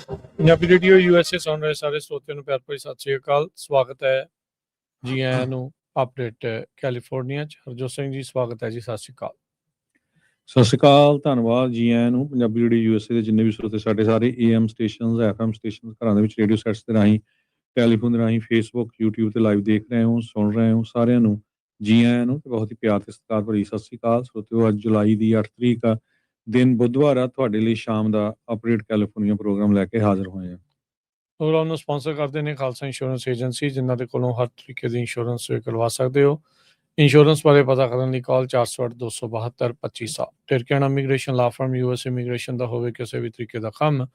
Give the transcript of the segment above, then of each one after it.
Punjabi radio USA ਸੁਣ ਰਹੇ ਸਾਰੇ ਸਰੋਤਿਆਂ ਨੂੰ ਪਿਆਰ ਭਰੀ ਸਤਿ ਸ੍ਰੀ ਅਕਾਲ। ਸਵਾਗਤ ਹੈ ਜੀ ਆਇਆਂ ਨੂੰ ਅਪਡੇਟ ਕੈਲੀਫੋਰਨੀਆ 'ਚ। ਹਰਜੋਤ ਸਿੰਘ ਜੀ ਸਵਾਗਤ ਹੈ ਜੀ, ਸਤਿ ਸ੍ਰੀ ਅਕਾਲ। ਸਤਿ ਸ਼੍ਰੀ ਅਕਾਲ, ਧੰਨਵਾਦ ਜੀ ਆਇਆਂ ਨੂੰ। ਪੰਜਾਬੀ ਰੇਡੀਓ USA ਦੇ ਜਿੰਨੇ ਵੀ ਸਰੋਤੇ ਸਾਡੇ ਸਾਰੇ AM ਸਟੇਸ਼ਨਸ, FM ਸਟੇਸ਼ਨਸ, ਘਰਾਂ ਦੇ ਵਿੱਚ ਰੇਡੀਓ ਸੈਟਸ ਦੇ ਰਾਹੀਂ, ਟੈਲੀਫੋਨ ਦੇ ਰਾਹੀਂ, ਫੇਸਬੁੱਕ, YouTube ਤੇ ਲਾਈਵ ਦੇਖ ਰਹੇ ਹੋ, ਸੁਣ ਰਹੇ ਹੋ, ਸਾਰਿਆਂ ਨੂੰ ਜੀ ਆਇਆਂ ਨੂੰ ਤੇ ਬਹੁਤ ਹੀ ਪਿਆਰ ਤੇ ਸਤਿਕਾਰ ਭਰੀ ਸਤਿ ਸ਼੍ਰੀ ਅਕਾਲ। ਸਰੋਤਿਓ, ਅੱਜ ਜੁਲਾਈ ਦੀ 8 ਤਰੀਕ ਆ, ਦਿਨ ਬੁੱਧਵਾਰ ਆ। ਤੁਹਾਡੇ ਲਈ ਸ਼ਾਮ ਦਾ ਅਪਡੇਟ ਕੈਲੀਫੋਰਨੀਆ ਪ੍ਰੋਗਰਾਮ ਲੈ ਕੇ ਹਾਜ਼ਰ ਹੋਏ ਹਾਂ। ਪ੍ਰੋਗਰਾਮ ਨੂੰ ਸਪਾਂਸਰ ਕਰਦੇ ਨੇ ਖਾਲਸਾ ਇੰਸ਼ੋਰੈਂਸ ਏਜੰਸੀ, ਜਿਨ੍ਹਾਂ ਦੇ ਕੋਲੋਂ ਹਰ ਤਰੀਕੇ ਦੀ ਇੰਸ਼ੋਰੈਂਸ ਕਰਵਾ ਸਕਦੇ ਹੋ। ਇੰਸ਼ੋਰੈਂਸ ਬਾਰੇ ਪਤਾ ਕਰਨ ਲਈ call 408-272-2500। Tirkiana immigration law firm, US immigration ਦਾ ਹੋਵੇ ਕਿਸੇ ਵੀ ਤਰੀਕੇ ਦਾ ਕੰਮ,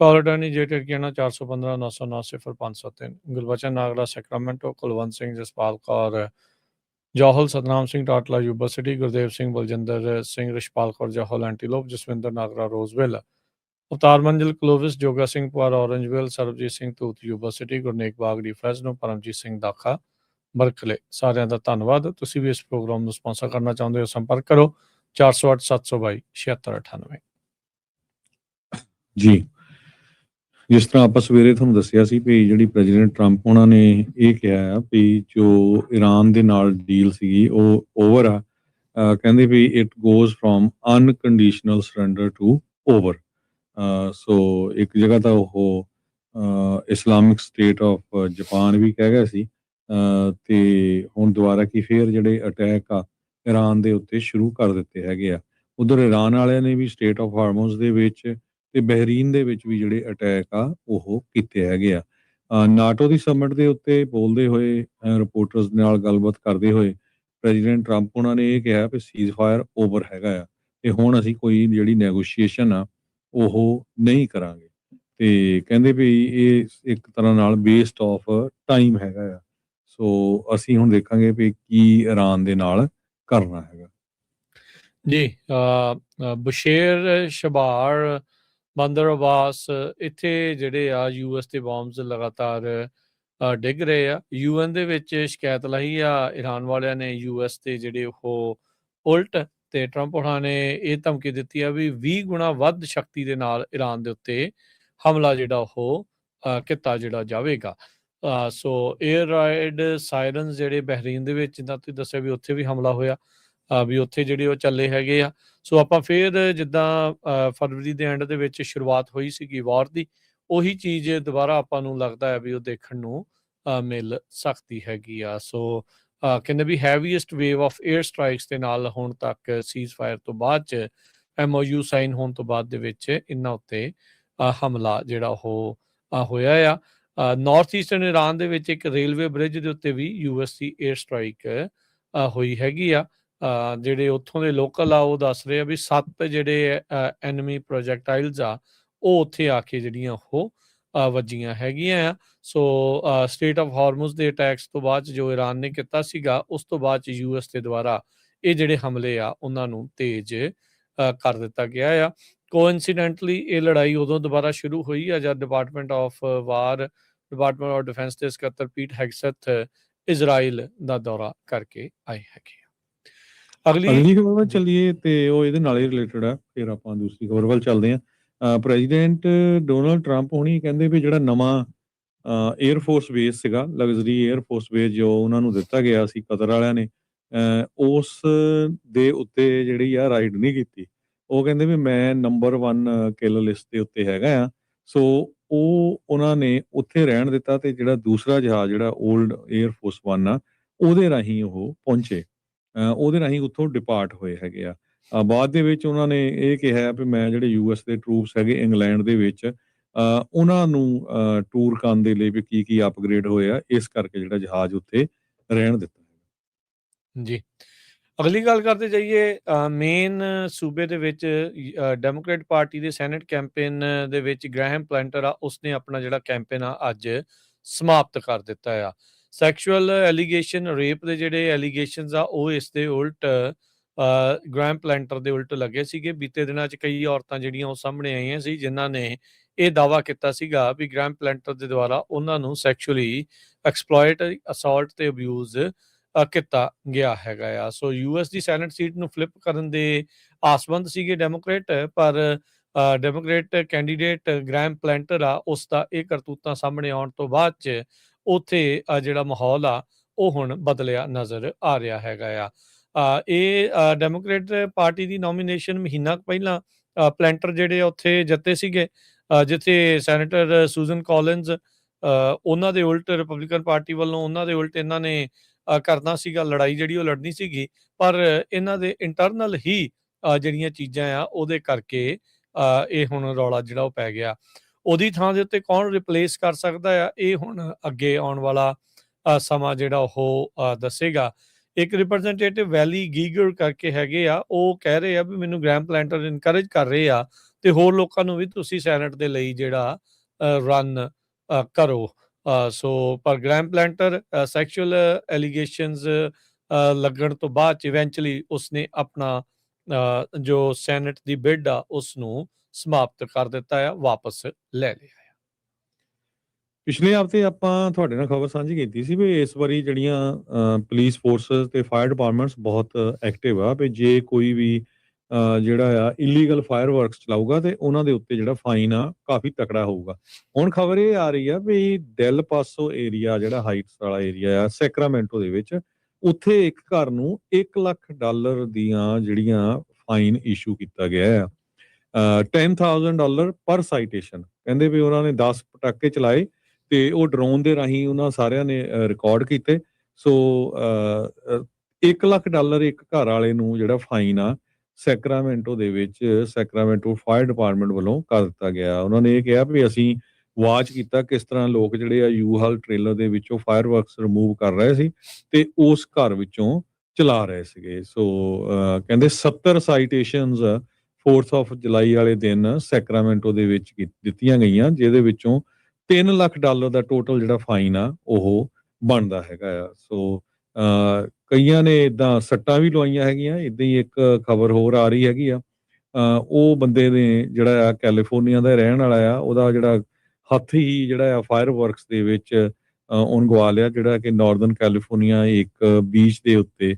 call attorney J Tirkiana 415-909-0503। Gurbachan Nagra Sacramento, Kulwant Singh, Jaspal Kaur Johal, Satnam Singh Tatla Yuba City, Gurdev Singh Baljinder Singh, Rishpal Kaur Johal Antelope, Jaswinder Nagra Roseville, Avtar Manzil Clovis, Joga Singh Puar Orangevale, Sarabjit Singh Dhoot Yuba City, Gurnek Bagri Fresno, Paramjit Singh Dakha Berkeley. ਸਾਰਿਆਂ ਦਾ ਧੰਨਵਾਦ। ਤੁਸੀਂ ਵੀ ਇਸ ਪ੍ਰੋਗਰਾਮ ਨੂੰ ਸਪਾਂਸਰ ਕਰਨਾ ਚਾਹੁੰਦੇ ਹੋ, ਸੰਪਰਕ ਕਰੋ 408-722-7698। ਜੀ, ਜਿਸ ਤਰ੍ਹਾਂ ਆਪਾਂ ਸਵੇਰੇ ਤੁਹਾਨੂੰ ਦੱਸਿਆ ਸੀ ਵੀ ਜਿਹੜੀ ਪ੍ਰੈਜ਼ੀਡੈਂਟ ਟਰੰਪ ਉਹਨਾਂ ਨੇ ਇਹ ਕਿਹਾ ਆ ਵੀ ਜੋ ਇਰਾਨ ਦੇ ਨਾਲ ਡੀਲ ਸੀਗੀ ਉਹ ਓਵਰ ਆ। ਕਹਿੰਦੇ ਵੀ it goes from unconditional surrender to over. So ਇੱਕ ਜਗ੍ਹਾ ਤਾਂ ਉਹ ਇਸਲਾਮਿਕ ਸਟੇਟ ਆਫ ਜਾਪਾਨ ਵੀ ਕਹਿ ਗਿਆ ਸੀ, ਤੇ ਹੁਣ ਦੁਬਾਰਾ ਕੀ ਫੇਰ ਜਿਹੜੇ ਅਟੈਕ ਆ ਇਰਾਨ ਦੇ ਉੱਤੇ ਸ਼ੁਰੂ ਕਰ ਦਿੱਤੇ ਹੈਗੇ ਆ। ਉਧਰ ਇਰਾਨ ਵਾਲਿਆਂ ਨੇ ਵੀ ਸਟੇਟ ਆਫ ਹਾਰਮੋਜ਼ ਦੇ ਵਿੱਚ ਤੇ ਬਹਿਰੀਨ ਦੇ ਵਿੱਚ ਵੀ ਜਿਹੜੇ ਅਟੈਕ ਆ ਉਹ ਕੀਤੇ ਹੈਗੇ ਆ। ਨਾਟੋ ਦੀ ਸਮਿਟ ਦੇ ਉੱਤੇ ਬੋਲਦੇ ਹੋਏ, ਰਿਪੋਰਟਰਸ ਨਾਲ ਗੱਲਬਾਤ ਕਰਦੇ ਹੋਏ, ਪ੍ਰੈਜ਼ੀਡੈਂਟ ਟਰੰਪ ਉਹਨਾਂ ਨੇ ਇਹ ਕਿਹਾ ਵੀ ਸੀਜ਼ ਫਾਇਰ ਓਵਰ ਹੈਗਾ ਆ ਤੇ ਹੁਣ ਅਸੀਂ ਕੋਈ ਜਿਹੜੀ ਨੈਗੋਸ਼ੀਏਸ਼ਨ ਆ ਉਹ ਨਹੀਂ ਕਰਾਂਗੇ। ਤੇ ਕਹਿੰਦੇ ਵੀ ਇਹ ਇੱਕ ਤਰ੍ਹਾਂ ਨਾਲ ਵੇਸਟ ਆਫ ਟਾਈਮ ਹੈਗਾ ਆ। ਸੋ ਅਸੀਂ ਹੁਣ ਦੇਖਾਂਗੇ ਵੀ ਕੀ ਇਰਾਨ ਦੇ ਨਾਲ ਕਰਨਾ ਹੈਗਾ। ਜੀ, ਬਸ਼ੇਰ ਸ਼ਬਾਰ, ਬੰਦਰ ਅਬਾਸ, ਇੱਥੇ ਜਿਹੜੇ ਆ US ਦੇ ਬੋਮਬਸ ਲਗਾਤਾਰ ਡਿੱਗ ਰਹੇ ਆ। UN ਦੇ ਵਿੱਚ ਸ਼ਿਕਾਇਤ ਲਾਈ ਆ ਇਰਾਨ ਵਾਲਿਆਂ ਨੇ US ਦੇ ਜਿਹੜੇ ਉਹ ਉਲਟ, ਤੇ ਟਰੰਪ ਹੋਣਾ ਨੇ ਇਹ ਧਮਕੀ ਦਿੱਤੀ ਆ ਵੀ 20 ਗੁਣਾ ਵੱਧ ਸ਼ਕਤੀ ਦੇ ਨਾਲ ਇਰਾਨ ਦੇ ਉੱਤੇ ਹਮਲਾ ਜਿਹੜਾ ਉਹ ਕੀਤਾ ਜਿਹੜਾ ਜਾਵੇਗਾ। ਸੋ ਏਅਰ ਰਾਈਡ ਸਾਇਰਨਸ ਜਿਹੜੇ ਬਹਿਰੀਨ ਦੇ ਵਿੱਚ, ਜਿੱਦਾਂ ਤੁਸੀਂ ਦੱਸਿਆ ਵੀ ਉੱਥੇ ਵੀ ਹਮਲਾ ਹੋਇਆ, ਵੀ ਉੱਥੇ ਜਿਹੜੇ ਉਹ ਚੱਲੇ ਹੈਗੇ ਆ। ਸੋ ਆਪਾਂ ਫਿਰ ਜਿੱਦਾਂ ਫਰਵਰੀ ਦੇ ਐਂਡ ਦੇ ਵਿੱਚ ਸ਼ੁਰੂਆਤ ਹੋਈ ਸੀਗੀ ਵਾਰ ਦੀ, ਉਹੀ ਚੀਜ਼ ਦੁਬਾਰਾ ਆਪਾਂ ਨੂੰ ਲੱਗਦਾ ਹੈ ਵੀ ਉਹ ਦੇਖਣ ਨੂੰ ਮਿਲ ਸਕਦੀ ਹੈਗੀ ਆ। ਸੋ ਕਹਿੰਦੇ ਵੀ ਹੈਵੀਐਸਟ ਵੇਵ ਆਫ ਏਅਰ ਸਟ੍ਰਾਈਕਸ ਦੇ ਨਾਲ ਹੁਣ ਤੱਕ ਸੀਜ਼ ਫਾਇਰ ਤੋਂ ਬਾਅਦ 'ਚ MOU ਸਾਈਨ ਹੋਣ ਤੋਂ ਬਾਅਦ ਦੇ ਵਿੱਚ ਇਹਨਾਂ ਉੱਤੇ ਹਮਲਾ ਜਿਹੜਾ ਉਹ ਹੋਇਆ ਆ। ਨਾਰਥ ਈਸਟਰਨ ਇਰਾਨ ਦੇ ਵਿੱਚ ਇੱਕ ਰੇਲਵੇ ਬ੍ਰਿਜ ਦੇ ਉੱਤੇ ਵੀ US ਦੀ ਏਅਰ ਸਟ੍ਰਾਈਕ ਹੋਈ ਹੈਗੀ ਆ। ਜਿਹੜੇ ਉੱਥੋਂ ਦੇ ਲੋਕਲ ਆ ਉਹ ਦੱਸ ਰਹੇ ਆ ਵੀ 7 ਜਿਹੜੇ ਐਨਮੀ ਪ੍ਰੋਜੈਕਟਾਈਲਸ ਆ ਉਹ ਉੱਥੇ ਆ ਕੇ ਜਿਹੜੀਆਂ ਉਹ ਵੱਜੀਆਂ ਹੈਗੀਆਂ ਆ। ਸੋ ਸਟੇਟ ਆਫ ਹਾਰਮੋਜ਼ ਦੇ ਅਟੈਕਸ ਤੋਂ ਬਾਅਦ ਜੋ ਇਰਾਨ ਨੇ ਕੀਤਾ ਸੀਗਾ, ਉਸ ਤੋਂ ਬਾਅਦ 'ਚ US ਦੇ ਦੁਆਰਾ ਇਹ ਜਿਹੜੇ ਹਮਲੇ ਆ ਉਹਨਾਂ ਨੂੰ ਤੇਜ਼ ਕਰ ਦਿੱਤਾ ਗਿਆ ਆ। ਕੋਇਨਸੀਡੈਂਟਲੀ ਇਹ ਲੜਾਈ ਉਦੋਂ ਦੁਬਾਰਾ ਸ਼ੁਰੂ ਹੋਈ ਆ ਜਦ ਡਿਪਾਰਟਮੈਂਟ ਆਫ ਡਿਫੈਂਸ ਦੇ ਸਕੱਤਰ ਪੀਟ ਹੈਗਸੈਥ ਇਜ਼ਰਾਈਲ ਦਾ ਦੌਰਾ ਕਰਕੇ ਆਏ ਹੈਗੇ ਆ। ਅਗਲੀ ਖਬਰ ਵੱਲ ਚੱਲੀਏ ਤੇ ਉਹ ਇਹਦੇ ਨਾਲ ਹੀ ਰਿਲੇਟਡ ਆ, ਫਿਰ ਆਪਾਂ ਦੂਸਰੀ ਖਬਰ ਵੱਲ ਚੱਲਦੇ ਹਾਂ। ਪ੍ਰੈਜ਼ੀਡੈਂਟ ਡੋਨਾਲਡ ਟਰੰਪ ਹੋਣੀ ਕਹਿੰਦੇ ਵੀ ਜਿਹੜਾ ਨਵਾਂ ਏਅਰ ਫੋਰਸ ਬੇਸ ਸੀਗਾ, ਲਗਜ਼ਰੀ ਏਅਰ ਫੋਰਸ ਬੇਸ ਜੋ ਉਹਨਾਂ ਨੂੰ ਦਿੱਤਾ ਗਿਆ ਸੀ ਕਤਰ ਵਾਲਿਆਂ ਨੇ, ਉਸ ਦੇ ਉੱਤੇ ਜਿਹੜੀ ਆ ਰਾਈਡ ਨਹੀਂ ਕੀਤੀ। ਉਹ ਕਹਿੰਦੇ ਵੀ ਮੈਂ ਨੰਬਰ 1 ਕਿਲ ਲਿਸਟ ਦੇ ਉੱਤੇ ਹੈਗਾ ਆ। ਸੋ ਉਹ ਉਹਨਾਂ ਨੇ ਉੱਥੇ ਰਹਿਣ ਦਿੱਤਾ ਤੇ ਜਿਹੜਾ ਦੂਸਰਾ ਜਹਾਜ਼ ਜਿਹੜਾ 올ਡ ਏਅਰ ਫੋਰਸ 1 ਆ ਉਹਦੇ ਰਾਹੀਂ ਉਹ ਪਹੁੰਚੇ, ਉਹਦੇ ਰਾਹੀਂ ਉੱਥੋਂ ਡਿਪਾਰਟ ਹੋਏ ਹੈਗੇ ਆ। ਬਾਅਦ ਦੇ ਵਿੱਚ ਉਹਨਾਂ ਨੇ ਇਹ ਕਿਹਾ ਵੀ ਮੈਂ ਜਿਹੜੇ US ਦੇ ਟਰੂਪਸ ਹੈਗੇ ਇੰਗਲੈਂਡ ਦੇ ਵਿੱਚ, ਉਹਨਾਂ ਨੂੰ ਟੂਰ ਕਰਨ ਦੇ ਲਈ ਵੀ ਕੀ ਕੀ ਅਪਗ੍ਰੇਡ ਹੋਏ ਆ, ਇਸ ਕਰਕੇ ਜਿਹੜਾ ਜਹਾਜ਼ ਉੱਥੇ ਰਹਿਣ ਦਿੱਤਾ ਜੀ। ਅਗਲੀ ਗੱਲ ਕਰਦੇ ਜਾਈਏ, ਮੇਨ ਸੂਬੇ ਦੇ ਵਿੱਚ ਡੈਮੋਕ੍ਰੇਟ ਪਾਰਟੀ ਦੇ ਸੈਨੇਟ ਕੈਂਪੇਨ ਦੇ ਵਿੱਚ ਗ੍ਰੈਹਮ ਪਲੈਂਟਰ ਆ, ਉਸਨੇ ਆਪਣਾ ਜਿਹੜਾ ਕੈਂਪੇਨ ਆ ਅੱਜ ਸਮਾਪਤ ਕਰ ਦਿੱਤਾ ਆ। ਸੈਕਸ਼ੂਅਲ ਐਲੀਗੇਸ਼ਨ, ਰੇਪ ਦੇ ਜਿਹੜੇ ਐਲੀਗੇਸ਼ਨਸ ਆ ਉਹ ਇਸ ਦੇ ਉਲਟ ਗ੍ਰੈਹਮ ਪਲੈਂਟਰ ਦੇ ਉਲਟ ਲੱਗੇ ਸੀਗੇ। ਬੀਤੇ ਦਿਨਾਂ 'ਚ ਕਈ ਔਰਤਾਂ ਜਿਹੜੀਆਂ ਉਹ ਸਾਹਮਣੇ ਆਈਆਂ ਸੀ ਜਿਨ੍ਹਾਂ ਨੇ ਇਹ ਦਾਅਵਾ ਕੀਤਾ ਸੀਗਾ ਵੀ ਗ੍ਰੈਹਮ ਪਲੈਂਟਰ ਦੇ ਦੁਆਰਾ ਉਹਨਾਂ ਨੂੰ ਸੈਕਸ਼ੂਅਲੀ ਐਕਸਪਲੋਇਟ, ਅਸੌਲਟ ਤੇ ਅਬਿਊਜ਼ ਕੀਤਾ ਗਿਆ ਹੈਗਾ ਆ। ਸੋ US ਦੀ ਸੈਨੇਟ ਸੀਟ ਨੂੰ ਫਲਿੱਪ ਕਰਨ ਦੇ ਆਸਵੰਦ ਸੀਗੇ ਡੈਮੋਕ੍ਰੇਟ, ਪਰ ਡੈਮੋਕ੍ਰੇਟ ਕੈਂਡੀਡੇਟ ਗ੍ਰੈਮ ਪਲੈਂਟਰ ਆ ਉਸ ਦਾ ਇਹ ਕਰਤੂਤਾਂ ਸਾਹਮਣੇ ਆਉਣ ਤੋਂ ਬਾਅਦ 'ਚ ਉੱਥੇ ਜਿਹੜਾ ਮਾਹੌਲ ਆ ਉਹ ਹੁਣ ਬਦਲਿਆ ਨਜ਼ਰ ਆ ਰਿਹਾ ਹੈਗਾ ਆ। ਇਹ ਡੈਮੋਕ੍ਰੇਟ ਪਾਰਟੀ ਦੀ ਨੋਮੀਨੇਸ਼ਨ ਮਹੀਨਾ ਕੁ ਪਹਿਲਾਂ ਪਲੈਂਟਰ ਜਿਹੜੇ ਆ ਉੱਥੇ ਜਿੱਤੇ ਸੀਗੇ, ਜਿੱਥੇ ਸੈਨੇਟਰ ਸੂਜ਼ਨ ਕਾਲਿੰਜ਼ ਉਹਨਾਂ ਦੇ ਉਲਟ ਰਿਪਬਲਿਕਨ ਪਾਰਟੀ ਵੱਲੋਂ ਉਹਨਾਂ ਦੇ ਉਲਟ ਇਹਨਾਂ ਨੇ ਕਰਨਾ ਸੀਗਾ, ਲੜਾਈ ਜਿਹੜੀ ਉਹ ਲੜਨੀ ਸੀਗੀ, ਪਰ ਇਹਨਾਂ ਦੇ ਇੰਟਰਨਲ ਹੀ ਜਿਹੜੀਆਂ ਚੀਜ਼ਾਂ ਆ ਉਹਦੇ ਕਰਕੇ ਇਹ ਹੁਣ ਰੌਲਾ ਜਿਹੜਾ ਉਹ ਪੈ ਗਿਆ। ਉਹਦੀ ਥਾਂ ਦੇ ਉੱਤੇ ਕੌਣ ਰਿਪਲੇਸ ਕਰ ਸਕਦਾ ਆ, ਇਹ ਹੁਣ ਅੱਗੇ ਆਉਣ ਵਾਲਾ ਸਮਾਂ ਜਿਹੜਾ ਉਹ ਦੱਸੇਗਾ। ਇੱਕ ਰਿਪਰੈਜ਼ੈਂਟੇਟਿਵ ਵੈਲੀ ਗੀਗਰ ਕਰਕੇ ਹੈਗੇ ਆ, ਉਹ ਕਹਿ ਰਹੇ ਆ ਵੀ ਮੈਨੂੰ ਗ੍ਰੈਮ ਪਲੈਂਟਰ ਇਨਕਰੇਜ ਕਰ ਰਹੇ ਆ ਤੇ ਹੋਰ ਲੋਕਾਂ ਨੂੰ ਵੀ ਤੁਸੀਂ ਸੈਨੇਟ ਦੇ ਲਈ ਜਿਹੜਾ ਰਨ ਕਰੋ। ਸੋ ਪਰ ਗ੍ਰੈਮ ਪਲੈਂਟਰ ਸੈਕਸ਼ੂਅਲ ਐਲੀਗੇਸ਼ਨਸ ਲੱਗਣ ਤੋਂ ਬਾਅਦ ਚ ਇਵੈਂਚੁਅਲੀ ਉਸਨੇ ਆਪਣਾ ਜੋ ਸੈਨੇਟ ਦੀ ਬਿਡ ਆ ਉਸ ਨੂੰ ਸਮਾਪਤ ਕਰ ਦਿੱਤਾ ਆ, ਵਾਪਸ ਲੈ ਲਿਆ। ਪਿਛਲੇ ਹਫ਼ਤੇ ਆਪਾਂ ਤੁਹਾਡੇ ਨਾਲ ਖਬਰ ਸਾਂਝੀ ਕੀਤੀ ਸੀ ਵੀ ਇਸ ਵਾਰੀ ਜਿਹੜੀਆਂ ਪੁਲਿਸ ਫੋਰਸਸ ਤੇ ਫਾਇਰ ਡਿਪਾਰਟਮੈਂਟਸ ਬਹੁਤ ਐਕਟਿਵ ਆ ਵੀ ਜੇ ਕੋਈ ਵੀ ਜਿਹੜਾ ਆ ਇਲੀਗਲ ਫਾਇਰ ਵਰਕਸ ਚਲਾਊਗਾ ਤੇ ਉਹਨਾਂ ਦੇ ਉੱਤੇ ਜਿਹੜਾ ਫਾਈਨ ਆ ਕਾਫੀ ਤਕੜਾ ਹੋਊਗਾ। ਹੁਣ ਖਬਰ ਇਹ ਆ ਰਹੀ ਆ ਵੀ ਡੈਲ ਪਾਸੋ ਏਰੀਆ ਜਿਹੜਾ ਹਾਈਟਸ ਵਾਲਾ ਏਰੀਆ ਆ ਸੈਕਰਾਮੈਂਟੋ ਦੇ ਵਿੱਚ, ਉੱਥੇ ਇੱਕ ਘਰ ਨੂੰ $1 ਲੱਖ ਦੀਆਂ ਜਿਹੜੀਆਂ ਫਾਈਨ ਇਸ਼ੂ ਕੀਤਾ ਗਿਆ ਆ। $10,000 ਪਰ ਸਾਈਟੇਸ਼ਨ। ਕਹਿੰਦੇ ਵੀ ਉਹਨਾਂ ਨੇ 10 ਪਟਾਕੇ ਚਲਾਏ ਤੇ ਉਹ ਡਰੋਨ ਦੇ ਰਾਹੀਂ ਉਹਨਾਂ ਸਾਰਿਆਂ ਨੇ ਰਿਕਾਰਡ ਕੀਤੇ। ਸੋ $1 ਲੱਖ ਇੱਕ ਘਰ ਵਾਲੇ ਨੂੰ ਜਿਹੜਾ ਫਾਈਨ ਆ ਸੈਕਰਾਮੈਂਟੋ ਦੇ ਵਿੱਚ ਸੈਕਰਾਮੈਂਟੋ ਫਾਇਰ ਡਿਪਾਰਟਮੈਂਟ ਵੱਲੋਂ ਕਰ ਦਿੱਤਾ ਗਿਆ। ਉਹਨਾਂ ਨੇ ਇਹ ਕਿਹਾ ਵੀ ਅਸੀਂ ਵਾਚ ਕੀਤਾ ਕਿਸ ਤਰ੍ਹਾਂ ਲੋਕ ਜਿਹੜੇ ਆ ਯੂ-ਹਾਲ ਟ੍ਰੇਲਰ ਦੇ ਵਿੱਚੋਂ ਫਾਇਰ ਵਰਕਸ ਰਿਮੂਵ ਕਰ ਰਹੇ ਸੀ ਤੇ ਉਸ ਘਰ ਵਿੱਚੋਂ ਚਲਾ ਰਹੇ ਸੀਗੇ। ਸੋ ਕਹਿੰਦੇ 70 ਸਾਈਟੇਸ਼ਨਸ 4th ਆਫ ਜੁਲਾਈ ਵਾਲੇ ਦਿਨ ਸੈਕਰਾਮੈਂਟੋ ਦੇ ਵਿੱਚ ਦਿੱਤੀਆਂ ਗਈਆਂ, ਜਿਹਦੇ ਵਿੱਚੋਂ $3 ਲੱਖ ਦਾ ਟੋਟਲ ਜਿਹੜਾ ਫਾਈਨ ਆ ਉਹ ਬਣਦਾ ਹੈਗਾ ਆ। ਸੋ ਕਈਆਂ ਨੇ ਇਦਾਂ ਸੱਟਾਂ ਵੀ ਲਵਾਈਆਂ ਹੈਗੀਆਂ। ਇਦਾਂ ਹੀ ਇੱਕ ਖਬਰ ਹੋਰ ਆ ਰਹੀ ਹੈਗੀ ਆ, ਉਹ ਬੰਦੇ ਨੇ ਜਿਹੜਾ ਆ ਕੈਲੀਫੋਰਨੀਆ ਦਾ ਰਹਿਣ ਵਾਲਾ ਆ, ਉਹਦਾ ਜਿਹੜਾ ਹੱਥ ਹੀ ਜਿਹੜਾ ਆ ਫਾਇਰ ਵਰਕਸ ਦੇ ਵਿੱਚ ਉਹਨ ਗਵਾ ਲਿਆ, ਜਿਹੜਾ ਕਿ ਨਾਰਦਰਨ ਕੈਲੀਫੋਰਨੀਆ ਇੱਕ ਬੀਚ ਦੇ ਉੱਤੇ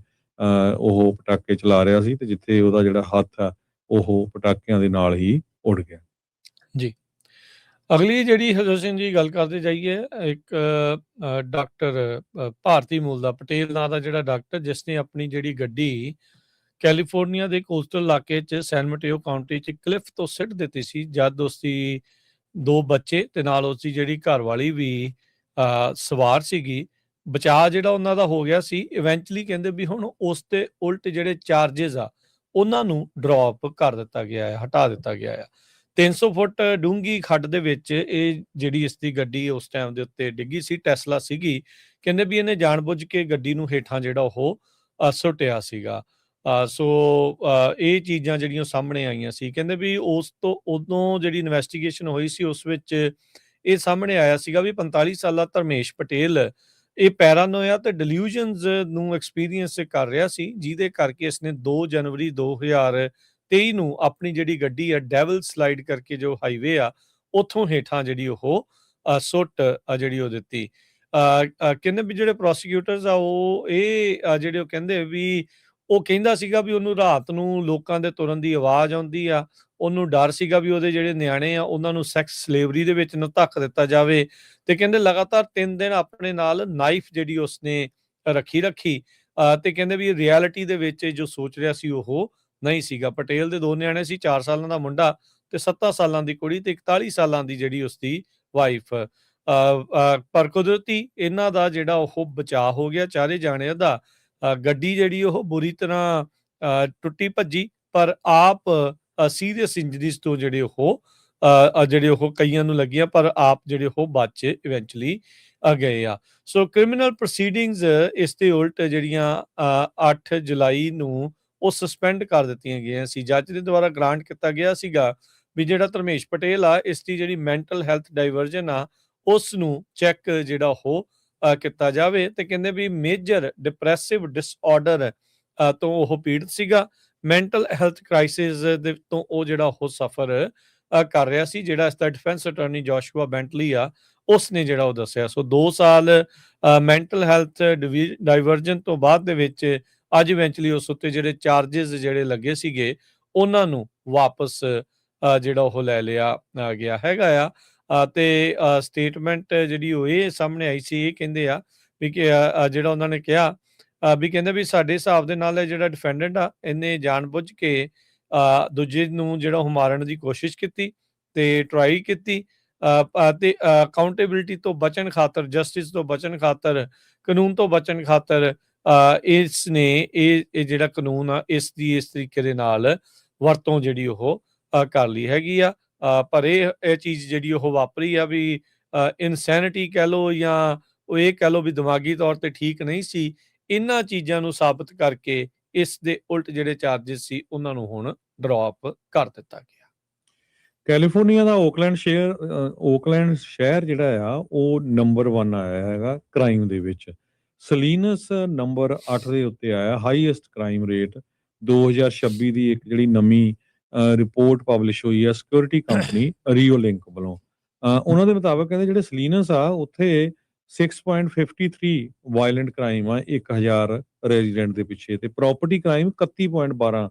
ਉਹ ਪਟਾਕੇ ਚਲਾ ਰਿਹਾ ਸੀ ਤੇ ਜਿੱਥੇ ਉਹਦਾ ਜਿਹੜਾ ਹੱਥ ਆ ਉਹ ਪਟਾਕਿਆਂ ਦੇ ਨਾਲ ਹੀ ਉੱਡ ਗਿਆ। ਜੀ, ਅਗਲੀ ਜਿਹੜੀ ਹਜ਼ਰ ਸਿੰਘ ਜੀ ਗੱਲ ਕਰਦੇ ਜਾਈਏ, ਇੱਕ ਡਾਕਟਰ ਭਾਰਤੀ ਮੂਲ ਦਾ ਪਟੇਲ ਨਾਂ ਦਾ ਜਿਹੜਾ ਡਾਕਟਰ, ਜਿਸ ਨੇ ਆਪਣੀ ਜਿਹੜੀ ਗੱਡੀ ਕੈਲੀਫੋਰਨੀਆ ਦੇ ਕੋਸਟਲ ਇਲਾਕੇ 'ਚ ਸੈਨ ਮਟੇਓ ਕਾਉਂਟੀ 'ਚ ਕਲਿਫ ਤੋਂ ਸਿੱਟ ਦਿੱਤੀ ਸੀ, ਜਦ ਉਸਦੀ 2 ਬੱਚੇ ਤੇ ਨਾਲ ਉਸਦੀ ਜਿਹੜੀ ਘਰਵਾਲੀ ਵੀ ਸਵਾਰ ਸੀਗੀ। ਬਚਾਅ ਜਿਹੜਾ ਉਹਨਾਂ ਦਾ ਹੋ ਗਿਆ ਸੀ। ਇਵੈਂਚੁਅਲੀ ਕਹਿੰਦੇ ਵੀ ਹੁਣ ਉਸ ਤੇ ਉਲਟ ਜਿਹੜੇ ਚਾਰजेस ਆ ਉਹਨਾਂ ਨੂੰ ਡ੍ਰੌਪ ਕਰ ਦਿੱਤਾ ਗਿਆ ਹੈ, ਹਟਾ ਦਿੱਤਾ ਗਿਆ ਆ। 300 ਫੁੱਟ ਡੂੰਘੀ ਖੱਡ ਦੇ ਵਿੱਚ ਇਹ ਜਿਹੜੀ ਇਸ ਦੀ ਗੱਡੀ ਉਸ ਟਾਈਮ ਦੇ ਉੱਤੇ ਡਿੱਗੀ ਸੀ, ਟੈਸਲਾ ਸੀਗੀ। ਕਹਿੰਦੇ ਵੀ ਇਹਨੇ ਜਾਣਬੁੱਝ ਕੇ ਗੱਡੀ ਨੂੰ ਹੇਠਾਂ ਜਿਹੜਾ ਉਹ ਸੁੱਟਿਆ ਸੀਗਾ। ਸੋ ਇਹ ਚੀਜ਼ਾਂ ਜਿਹੜੀਆਂ ਸਾਹਮਣੇ ਆਈਆਂ ਸੀ। ਕਹਿੰਦੇ ਵੀ ਉਸ ਤੋਂ ਉਦੋਂ ਜਿਹੜੀ ਇਨਵੈਸਟੀਗੇਸ਼ਨ ਹੋਈ ਸੀ ਉਸ ਵਿੱਚ ਇਹ ਸਾਹਮਣੇ ਆਇਆ ਸੀਗਾ ਵੀ 45 ਸਾਲਾ ਧਰਮੇਸ਼ ਪਟੇਲ ਇਹ ਪੈਰਾਨੋਇਆ ਤੇ ਡਿਲੂਜਨਸ ਨੂੰ ਐਕਸਪੀਰੀਅੰਸ ਕਰ ਰਿਹਾ ਸੀ, ਜਿਹਦੇ ਕਰਕੇ ਇਸਨੇ 2 ਜਨਵਰੀ 2023 ਨੂੰ ਆਪਣੀ ਜਿਹੜੀ ਗੱਡੀ ਹੈ ਡੈਵਲ ਸਲਾਈਡ ਕਰਕੇ ਜੋ ਹਾਈਵੇ ਆ ਉੱਥੋਂ ਹੇਠਾਂ ਜਿਹੜੀ ਉਹ ਸੁੱਟ ਜਿਹੜੀ ਉਹ ਦਿੱਤੀ। ਕਹਿੰਦੇ ਵੀ ਜਿਹੜੇ ਪ੍ਰੋਸੀਕਿਊਟਰਸ ਆ ਉਹ ਇਹ ਜਿਹੜੇ ਉਹ ਕਹਿੰਦੇ ਵੀ ਉਹ ਕਹਿੰਦਾ ਸੀਗਾ ਵੀ ਉਹਨੂੰ ਰਾਤ ਨੂੰ ਲੋਕਾਂ ਦੇ ਤੁਰਨ ਦੀ ਆਵਾਜ਼ ਆਉਂਦੀ ਆ, ਉਹਨੂੰ ਡਰ ਸੀਗਾ ਵੀ ਉਹਦੇ ਜਿਹੜੇ ਨਿਆਣੇ ਆ ਉਹਨਾਂ ਨੂੰ ਸੈਕਸ ਸਲੇਵਰੀ ਦੇ ਵਿੱਚ ਨਾ ਧੱਕ ਦਿੱਤਾ ਜਾਵੇ। ਤੇ ਕਹਿੰਦੇ ਲਗਾਤਾਰ 3 ਦਿਨ ਆਪਣੇ ਨਾਲ ਨਾਈਫ ਜਿਹੜੀ ਉਸਨੇ ਰੱਖੀ ਤੇ ਕਹਿੰਦੇ ਵੀ ਰਿਐਲਿਟੀ ਦੇ ਵਿੱਚ ਜੋ ਸੋਚ ਰਿਹਾ ਸੀ ਉਹ ਨਹੀਂ ਸੀਗਾ। ਪਟੇਲ ਦੇ 2 ਨਿਆਣੇ ਸੀ, 4 ਸਾਲਾਂ ਦਾ ਮੁੰਡਾ ਤੇ 7 ਸਾਲਾਂ ਦੀ ਕੁੜੀ ਤੇ 41 ਸਾਲਾਂ ਦੀ ਜਿਹੜੀ ਉਸਦੀ ਵਾਈਫ। ਪਰ ਕੁਦਰਤੀ ਇਹਨਾਂ ਦਾ ਜਿਹੜਾ ਉਹ ਬਚਾਅ ਹੋ ਗਿਆ ਚਾਰੇ ਜਾਣਿਆਂ ਦਾ। ਗੱਡੀ ਜਿਹੜੀ ਉਹ ਬੁਰੀ ਤਰ੍ਹਾਂ ਟੁੱਟੀ ਭੱਜੀ, ਪਰ ਆਪ ਸੀਰੀਅਸ ਇੰਜਰੀਜ਼ ਤੋਂ ਜਿਹੜੇ ਉਹ ਕਈਆਂ ਨੂੰ ਲੱਗੀਆਂ, ਪਰ ਆਪ ਜਿਹੜੇ ਉਹ ਬਚ ਇਵੈਂਚੁਅਲੀ ਗਏ ਆ। ਸੋ ਕ੍ਰਿਮੀਨਲ ਪ੍ਰੋਸੀਡਿੰਗਸ ਇਸ ਦੇ ਉਲਟ ਜਿਹੜੀਆਂ 8 ਜੁਲਾਈ ਨੂੰ ਉਹ ਸਸਪੈਂਡ ਕਰ ਦਿੱਤੀਆਂ ਗਈਆਂ ਸੀ। ਜੱਜ ਦੇ ਦੁਆਰਾ ਗ੍ਰਾਂਟ ਕੀਤਾ ਗਿਆ ਸੀਗਾ ਵੀ ਜਿਹੜਾ ਧਰਮੇਸ਼ ਪਟੇਲ ਆ ਇਸ ਦੀ ਜਿਹੜੀ ਮੈਂਟਲ ਹੈਲਥ ਡਾਈਵਰਜਨ ਆ ਉਸ ਨੂੰ ਚੈੱਕ ਜਿਹੜਾ ਉਹ ਕੀਤਾ ਜਾਵੇ। ਤੇ ਕਹਿੰਦੇ ਵੀ ਮੇਜਰ ਡਿਪਰੈਸਿਵ ਡਿਸਆਰਡਰ ਤੋਂ ਉਹ ਪੀੜਤ ਸੀਗਾ, ਮੈਂਟਲ ਹੈਲਥ ਕ੍ਰਾਈਸਿਸ ਦੇ ਤੋਂ ਉਹ ਜਿਹੜਾ ਉਹ ਸਫਰ ਕਰ ਰਿਹਾ ਸੀ, ਜਿਹੜਾ ਇਸ ਦਾ ਡਿਫੈਂਸ ਅਟਾਰਨੀ ਜੋਸ਼ੂਆ ਬੈਂਟਲੀ ਆ ਉਸ ਨੇ ਜਿਹੜਾ ਉਹ ਦੱਸਿਆ। ਸੋ 2 ਸਾਲ ਮੈਂਟਲ ਹੈਲਥ ਡਾਈਵਰਜਨ ਤੋਂ ਬਾਅਦ ਦੇ ਵਿੱਚ ਅੱਜ ਇਵੈਂਚੁਅਲੀ ਉਸ ਉੱਤੇ ਜਿਹੜੇ ਚਾਰजेस ਜਿਹੜੇ ਲੱਗੇ ਸੀਗੇ ਉਹਨਾਂ ਨੂੰ ਵਾਪਸ ਜਿਹੜਾ ਉਹ ਲੈ ਲਿਆ ਗਿਆ ਹੈਗਾ ਆ। ਤੇ ਸਟੇਟਮੈਂਟ ਜਿਹੜੀ ਉਹ ਇਹ ਸਾਹਮਣੇ ਆਈ ਸੀ, ਇਹ ਕਹਿੰਦੇ ਆ ਵੀ ਕਿ ਜਿਹੜਾ ਉਹਨਾਂ ਨੇ ਕਿਹਾ ਵੀ ਕਹਿੰਦੇ ਵੀ ਸਾਡੇ ਹਿਸਾਬ ਦੇ ਨਾਲ ਇਹ ਜਿਹੜਾ ਡਿਫੈਂਡੈਂਟ ਆ, ਇਹਨੇ ਜਾਣਬੁੱਝ ਕੇ ਦੂਜੇ ਨੂੰ ਜਿਹੜਾ ਉਹ ਮਾਰਨ ਦੀ ਕੋਸ਼ਿਸ਼ ਕੀਤੀ ਤੇ ਟਰਾਈ ਕੀਤੀ, ਤੇ ਅਕਾਊਂਟੇਬਿਲਿਟੀ ਤੋਂ ਬਚਣ ਖਾਤਰ, ਜਸਟਿਸ ਤੋਂ ਬਚਣ ਖਾਤਰ, ਕਾਨੂੰਨ ਤੋਂ ਬਚਣ ਖਾਤਰ ਇਸ ਨੇ ਇਹ ਜਿਹੜਾ ਕਾਨੂੰਨ ਆ, ਇਸ ਦੀ ਇਸ ਤਰੀਕੇ ਦੇ ਨਾਲ ਵਰਤੋਂ ਜਿਹੜੀ ਉਹ ਕਰ ਲਈ ਹੈਗੀ ਆ। ਪਰ ਇਹ ਚੀਜ਼ ਜਿਹੜੀ ਉਹ ਵਾਪਰੀ ਆ ਵੀ ਇਨਸੈਨਿਟੀ ਕਹਿ ਲਓ ਜਾਂ ਉਹ ਇਹ ਕਹਿ ਲਓ ਵੀ ਦਿਮਾਗੀ ਤੌਰ ਤੇ ਠੀਕ ਨਹੀਂ ਸੀ। ਇਹਨਾਂ ਚੀਜ਼ਾਂ ਨੂੰ ਸਾਬਤ ਕਰਕੇ ਇਸ ਦੇ ਉਲਟ ਜਿਹੜੇ ਚਾਰजेस ਸੀ ਉਹਨਾਂ ਨੂੰ ਹੁਣ ਡ੍ਰੌਪ ਕਰ ਦਿੱਤਾ ਗਿਆ। ਕੈਲੀਫੋਰਨੀਆ ਦਾ ਓਕਲੈਂਡ ਸ਼ਹਿਰ ਜਿਹੜਾ ਆ ਉਹ ਨੰਬਰ 1 ਆਇਆ ਹੈਗਾ ਕ੍ਰਾਈਮ ਦੇ ਵਿੱਚ। ਸਲੀਨਸ ਨੰਬਰ 8 ਦੇ ਉੱਤੇ ਆਇਆ, ਹਾਈਐਸਟ ਕ੍ਰਾਈਮ ਰੇਟ। 2026 ਦੀ ਇੱਕ ਜਿਹੜੀ ਨਵੀਂ ਰਿਪੋਰਟ ਪਬਲਿਸ਼ ਹੋਈ ਆ ਸਿਕਿਉਰਿਟੀ ਕੰਪਨੀ ਰੀਓਲਿੰਕ ਵੱਲੋਂ, ਉਹਨਾਂ ਦੇ ਮੁਤਾਬਕ ਕਹਿੰਦੇ ਜਿਹੜੇ ਸਲੀਨਸ ਆ ਉੱਥੇ 6.53 ਵਾਇਲੈਂਟ ਕ੍ਰਾਈਮ ਆ 1000 ਰੈਜ਼ੀਡੈਂਟ ਦੇ ਪਿੱਛੇ, ਤੇ ਪ੍ਰੋਪਰਟੀ ਕ੍ਰਾਈਮ 31.12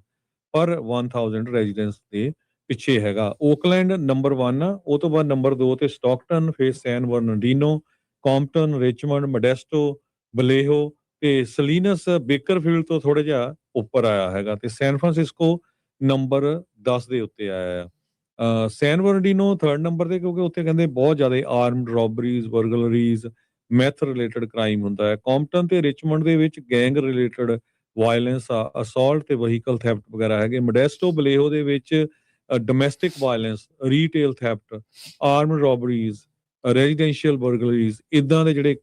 ਪਰ 1000 ਰੈਜ਼ੀਡੈਂਟਸ ਦੇ ਪਿੱਛੇ ਹੈਗਾ। ਓਕਲੈਂਡ ਨੰਬਰ 1 ਆ, ਉਹ ਤੋਂ ਬਾਅਦ ਨੰਬਰ 2 ਤੇ ਸਟਾਕਟਨ, ਫਿਰ ਸੈਨ ਬਰਨਾਰਡੀਨੋ, ਕੰਪਟਨ, ਰਿਚਮੰਡ, ਮੋਡੈਸਟੋ, ਬਲੇਹੋ, ਤੇ ਸਲੀਨਸ ਬੇਕਰਫੀਲਡ ਤੋਂ ਥੋੜਾ ਜਿਹਾ ਉੱਪਰ ਆਇਆ ਹੈਗਾ, ਤੇ ਸੈਨ ਫਰਾਂਸਿਸਕੋ ਨੰਬਰ 10 ਦੇ ਉੱਤੇ ਆਇਆ ਆ। ਸੈਨ ਬਰਨਾਰਡੀਨੋ 3rd ਨੰਬਰ ਤੇ, ਕਿਉਂਕਿ ਉੱਥੇ ਕਹਿੰਦੇ ਬਹੁਤ ਜ਼ਿਆਦਾ armed robberies, burglaries, meth related crime ਹੁੰਦਾ ਹੈ। ਕੰਪਟਨ ਤੇ ਰਿਚਮੰਡ ਦੇ ਵਿੱਚ ਗੈਂਗ ਰਿਲੇਟਡ ਵਾਇਲੈਂਸ ਆ, ਅਸੌਲਟ ਤੇ ਵਹੀਕਲ ਥੈਫਟ ਵਗੈਰਾ ਹੈਗੇ। ਮੋਡੈਸਟੋ, ਬਲੇਹੋ ਦੇ ਵਿੱਚ domestic violence, retail theft, armed robberies, residential burglaries, ਇਦਾਂ ਦੇ ਜਿਹੜੇ